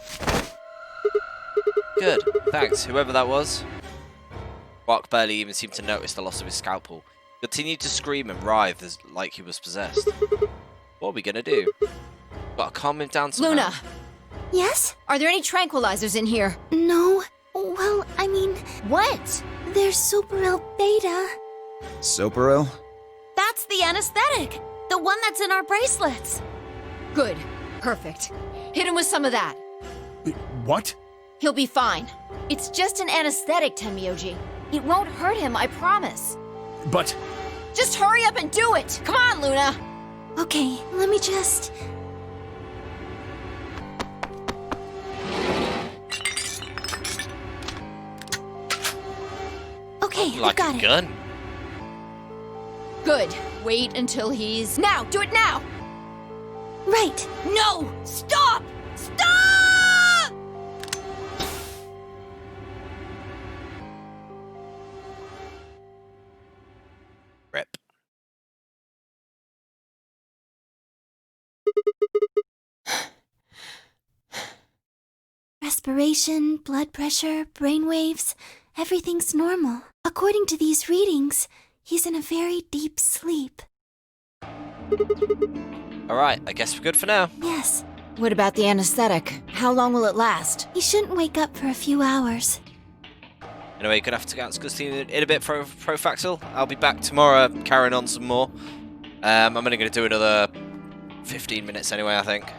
Good, thanks, whoever that was. Quark barely even seemed to notice the loss of his scalpel. He continued to scream and writhe as like he was possessed. What are we gonna do? Gotta calm him down somehow. Luna, Yes? are there any tranquilizers in here? No. Well, I mean, What? there's Superel Beta. Soperil? That's the anesthetic. The one that's in our bracelets. Good. Perfect. Hit him with some of that. What? He'll be fine. It's just an anesthetic, Temyoji. It won't hurt him, I promise. But... Just hurry up and do it! Come on, Luna! Okay, let me just... Okay, Like I got a it. gun. Good. Wait until he's... Now! Do it now! Right. No! Stop! Stop! Rip. Respiration, blood pressure, brain waves, everything's normal. According to these readings, he's in a very deep sleep. Alright, I guess we're good for now. Yes, What about the anesthetic? How long will it last? He shouldn't wake up for a few hours. Anyway, gonna have to get discussing in a bit for Profactyl. I'll be back tomorrow carrying on some more. I'm only gonna do another 15 minutes anyway, I think.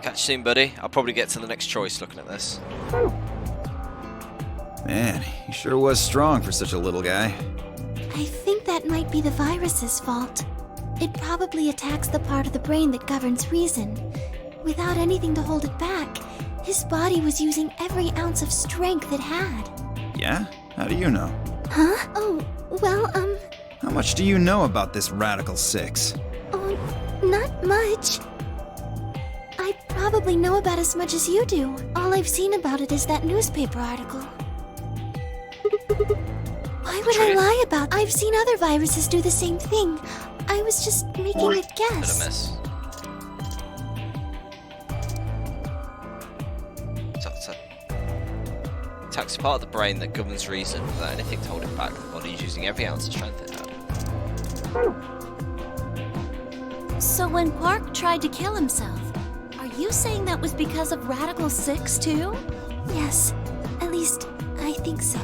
Catch you soon, buddy. I'll probably get to the next choice looking at this. Man, he sure was strong for such a little guy. I think that might be the virus's fault. It probably attacks the part of the brain that governs reason. Without anything to hold it back, his body was using every ounce of strength it had. Yeah? How do you know? Huh? Oh, well, How much do you know about this Radical 6? Oh, not much. I probably know about as much as you do. All I've seen about it is that newspaper article. Why would I lie about? I've seen other viruses do the same thing. I was just making a guess. Bit of miss. Attacks part of the brain that governs reason. Without anything to hold it back, the body is using every ounce of strength it had. So when Quark tried to kill himself, are you saying that was because of Radical 6 too? Yes, at least I think so.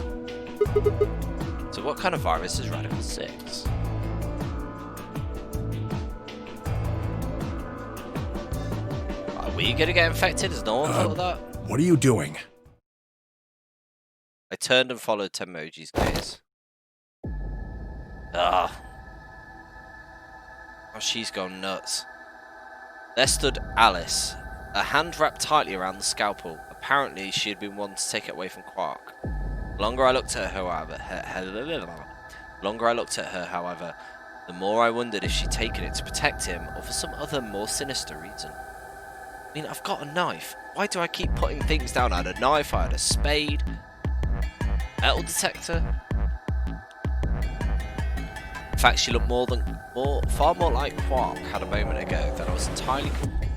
So what kind of virus is Radical 6? Are we gonna get infected? Has no one thought of that? What are you doing? I turned and followed Tenmoji's gaze. Ah. Oh, she's gone nuts. There stood Alice, a hand wrapped tightly around the scalpel. Apparently, she had been one to take it away from Quark. The longer I looked at her, however, the more I wondered if she'd taken it to protect him or for some other more sinister reason. I mean, I've got a knife. Why do I keep putting things down? I had a knife, I had a spade, metal detector. In fact, she looked far more like Quark had a moment ago than I was entirely convinced.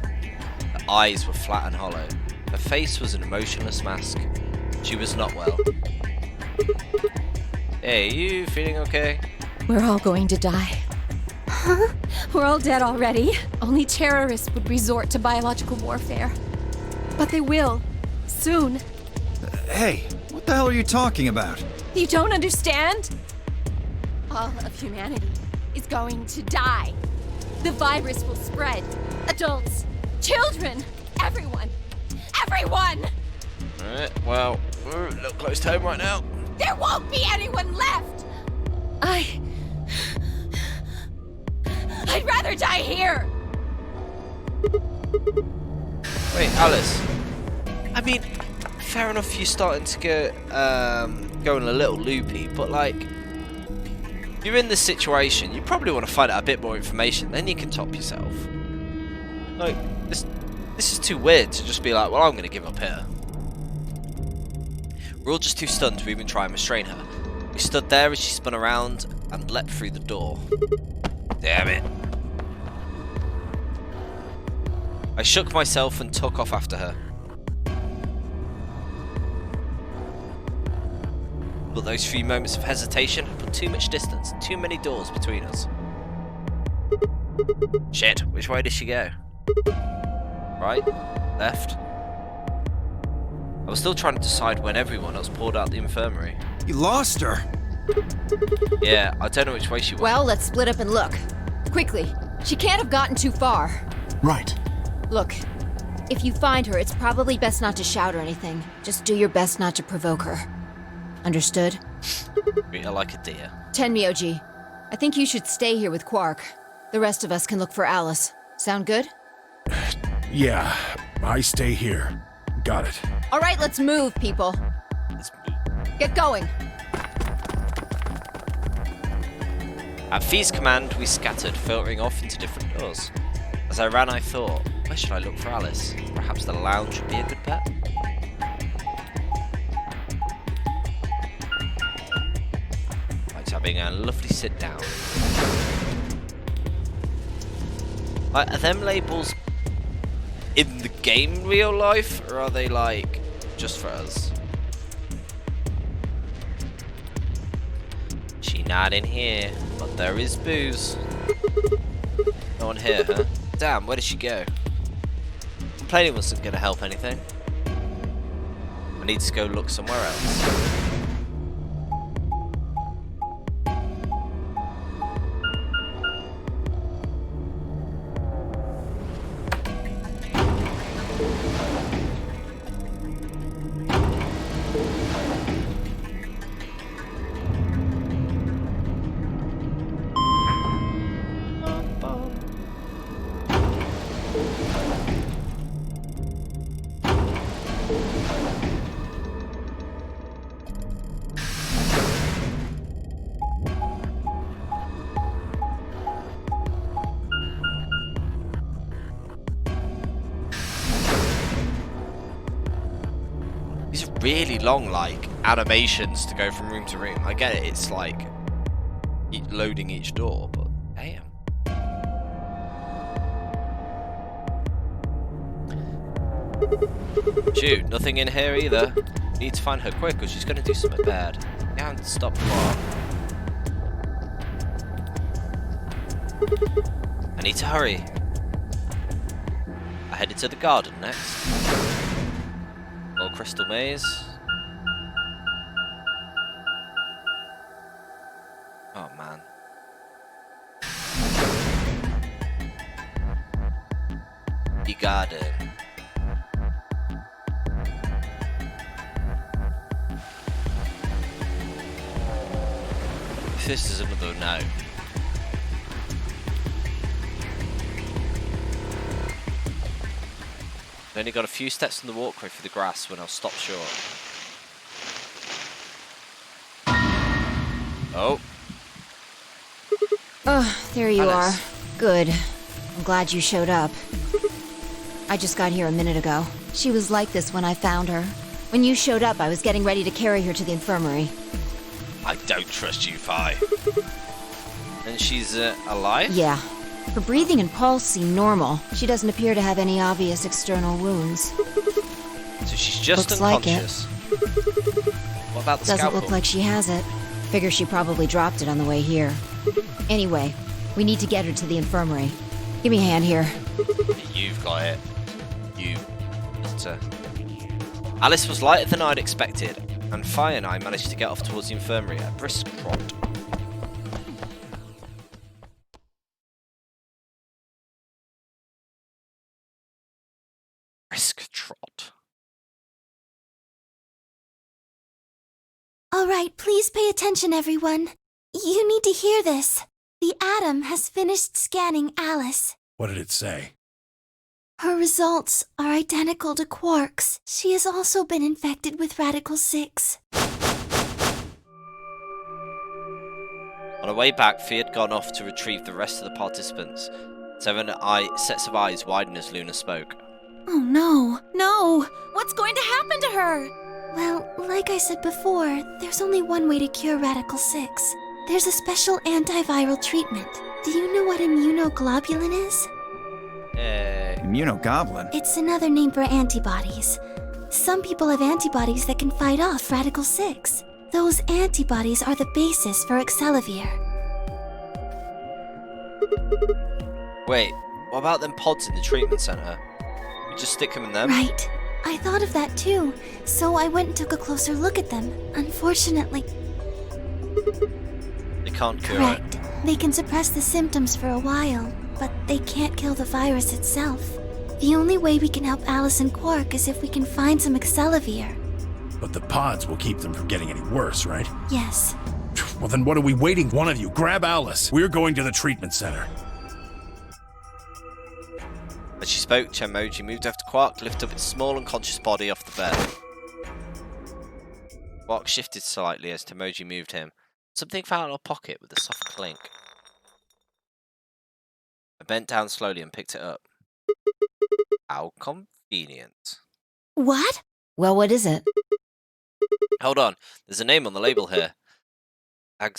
Her eyes were flat and hollow. Her face was an emotionless mask. She was not well. Hey, you feeling okay? We're all going to die. Huh? We're all dead already. Only terrorists would resort to biological warfare. But they will. Soon. Hey, what the hell are you talking about? You don't understand? All of humanity is going to die. The virus will spread. Adults, children, everyone. Everyone! Alright, well, we're a little close to home right now. There won't be anyone left! I'd rather die here! Wait, Alice. I mean, fair enough you're starting to get going a little loopy, but like, you're in this situation, you probably want to find out a bit more information, then you can top yourself. Like, this is too weird to just be like, well, I'm going to give up here. We're all just too stunned to even try and restrain her. We stood there as she spun around and leapt through the door. Damn it. I shook myself and took off after her. But those few moments of hesitation had put too much distance and too many doors between us. Shit, which way did she go? Right? Left? I was still trying to decide when everyone else poured out the infirmary. You lost her! Yeah, I don't know which way she went. Well, let's split up and look. Quickly. She can't have gotten too far. Right. Look, if you find her, it's probably best not to shout or anything. Just do your best not to provoke her. Understood? Treat her like a deer. Tenmyoji, I think you should stay here with Quark. The rest of us can look for Alice. Sound good? Yeah, I stay here. Got it. All right, let's move, people. Let's move. Get going. At Fee's command, we scattered, filtering off into different doors. As I ran, I thought, where should I look for Alice? Perhaps the lounge would be a good bet? Right, having a lovely sit down. Like, are them labels in the game real life, or are they like just for us? She not in here, but there is booze. No one here, huh? Damn, where did she go? Complaining wasn't going to help anything. I need to go look somewhere else. Really long, like, animations to go from room to room. I get it, it's like loading each door, but damn. Shoot, nothing in here either. Need to find her quick or she's gonna do something bad. Can't stop far. I need to hurry. I headed to the garden next. More crystal maze. Oh man. The garden. This is another no. I've only got a few steps in the walkway through the grass when I'll stop short. Oh. Oh, there you Alice. are. Good. I'm glad you showed up. I just got here a minute ago. She was like this when I found her. When you showed up, I was getting ready to carry her to the infirmary. I don't trust you, Fi. And she's alive? Yeah. Her breathing and pulse seem normal. She doesn't appear to have any obvious external wounds. So she's just Looks like unconscious. What about the Doesn't scalpel? look like she has it. Figure she probably dropped it on the way here. Anyway, we need to get her to the infirmary. Give me a hand here. You've got it. You. Alice was lighter than I'd expected, and Fi and I managed to get off towards the infirmary at a brisk trot. Brisk trot. All right, please pay attention, everyone. You need to hear this. The Atom has finished scanning Alice. What did it say? Her results are identical to Quark's. She has also been infected with Radical 6. On her way back, Fi had gone off to retrieve the rest of the participants. Sets of eyes widened as Luna spoke. Oh no. No! What's going to happen to her? Well, like I said before, there's only one way to cure Radical 6. There's a special antiviral treatment. Do you know what immunoglobulin is? Immunogoblin? It's another name for antibodies. Some people have antibodies that can fight off Radical 6. Those antibodies are the basis for Excelavir. Wait, what about them pods in the treatment center? We just stick them in them? Right. I thought of that too, so I went and took a closer look at them. Unfortunately, They can't cure correct. it. They can suppress the symptoms for a while, but they can't kill the virus itself. The only way we can help Alice and Quark is if we can find some Excelavir. But the pods will keep them from getting any worse, right? Yes. Well, then what are we waiting? One of you, grab Alice. We're going to the treatment center. As she spoke, Chemoji moved over to Quark to lift up its small unconscious body off the bed. Quark shifted slightly as Chemoji moved him. Something fell out of her pocket with a soft clink. I bent down slowly and picked it up. How convenient. What? Well, what is it? Hold on, there's a name on the label here. Why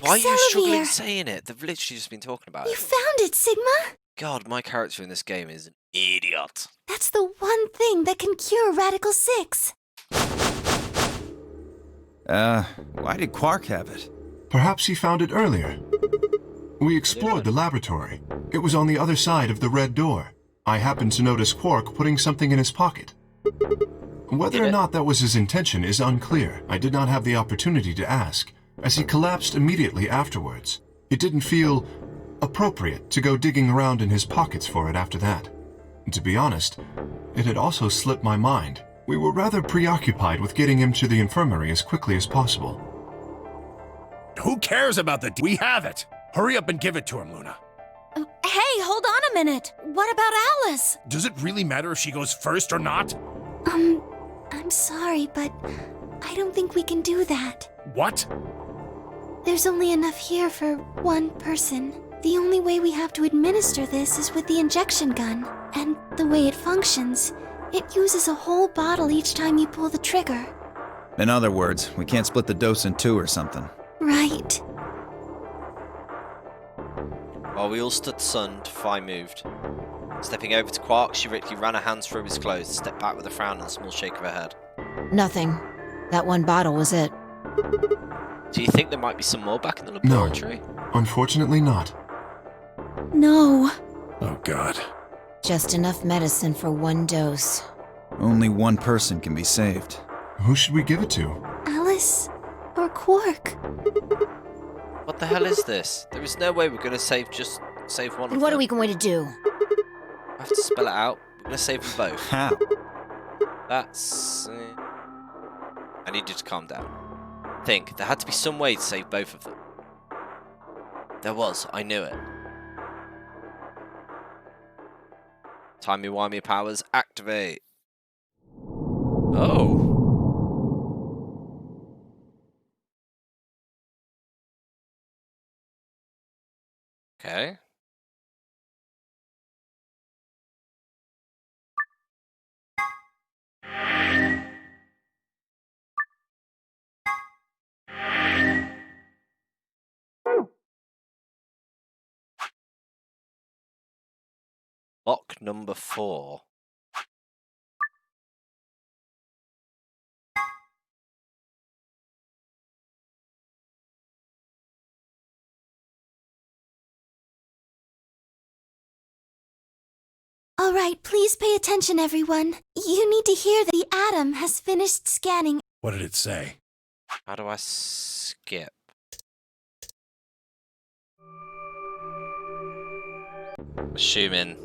are you struggling saying it? They've literally just been talking about You it. found it, Sigma! God, my character in this game is an idiot. That's the one thing that can cure Radical 6. Why did Quark have it? Perhaps he found it earlier. We explored the laboratory. It was on the other side of the red door. I happened to notice Quark putting something in his pocket. Whether or not that was his intention is unclear. I did not have the opportunity to ask, as he collapsed immediately afterwards. It didn't feel appropriate to go digging around in his pockets for it after that. To be honest, it had also slipped my mind. We were rather preoccupied with getting him to the infirmary as quickly as possible. Who cares about the... We have it! Hurry up and give it to him, Luna. Hey, hold on a minute. What about Alice? Does it really matter if she goes first or not? I'm sorry, but I don't think we can do that. What? There's only enough here for one person. The only way we have to administer this is with the injection gun. And the way it functions, it uses a whole bottle each time you pull the trigger. In other words, we can't split the dose in two or something. Right. While we all stood stunned, Fi moved. Stepping over to Quark, she quickly ran her hands through his clothes, stepped back with a frown and a small shake of her head. Nothing. That one bottle was it. Do you think there might be some more back in the laboratory? No, unfortunately not. No. Oh, God. Just enough medicine for one dose. Only one person can be saved. Who should we give it to? Alice or Quark? What the hell is this? There is no way we're going to save one And of what them. are we going to do? I have to spell it out. We're going to save them both. How? That's... I need you to calm down. Think, there had to be some way to save both of them. There was, I knew it. Timey-wimey powers activate. Oh. Okay. Lock number 4. All right, please pay attention, everyone. You need to hear that the atom has finished scanning. What did it say? How do I skip? Assuming.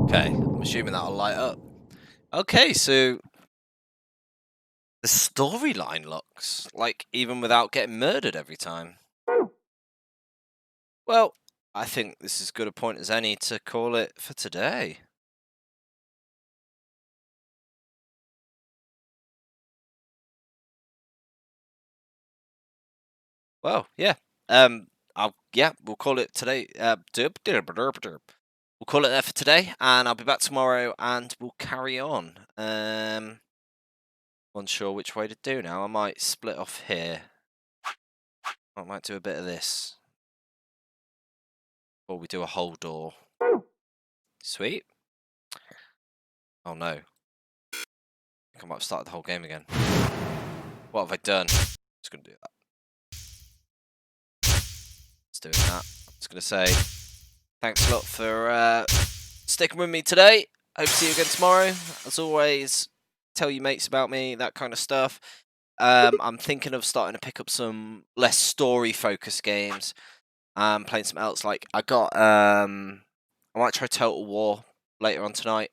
Okay, I'm assuming that'll light up. Okay, so the storyline looks like even without getting murdered every time. Well, I think this is as good a point as any to call it for today. Well, yeah. We'll call it today. We'll call it there for today, and I'll be back tomorrow, and we'll carry on. Unsure which way to do now. I might split off here. I might do a bit of this. Or we do a whole door. Sweet. Oh no. I think I might have started the whole game again. What have I done? Just gonna do that. Let's do that. I'm just gonna say thanks a lot for sticking with me today. Hope to see you again tomorrow. As always, tell your mates about me, that kind of stuff. I'm thinking of starting to pick up some less story focused games. Playing something else, like I might try Total War later on tonight,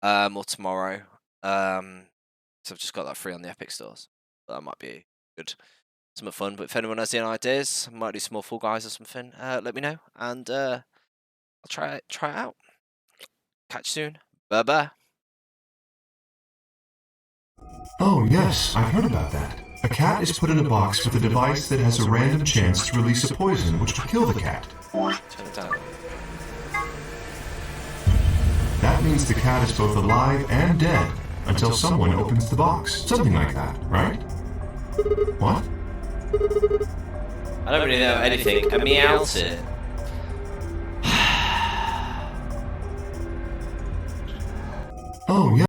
or tomorrow. So I've just got that free on the Epic stores. That might be good, some fun. But if anyone has any ideas, I might do some more Fall Guys or something. Let me know, and I'll try it out. Catch you soon. Bye bye. Oh, yes, I've heard about that. A cat is put in a box with a device that has a random chance to release a poison which will kill the cat. Turn it down. That means the cat is both alive and dead until someone opens the box. Something like that, right? What? I don't really know anything. I meowed it. Oh, yeah.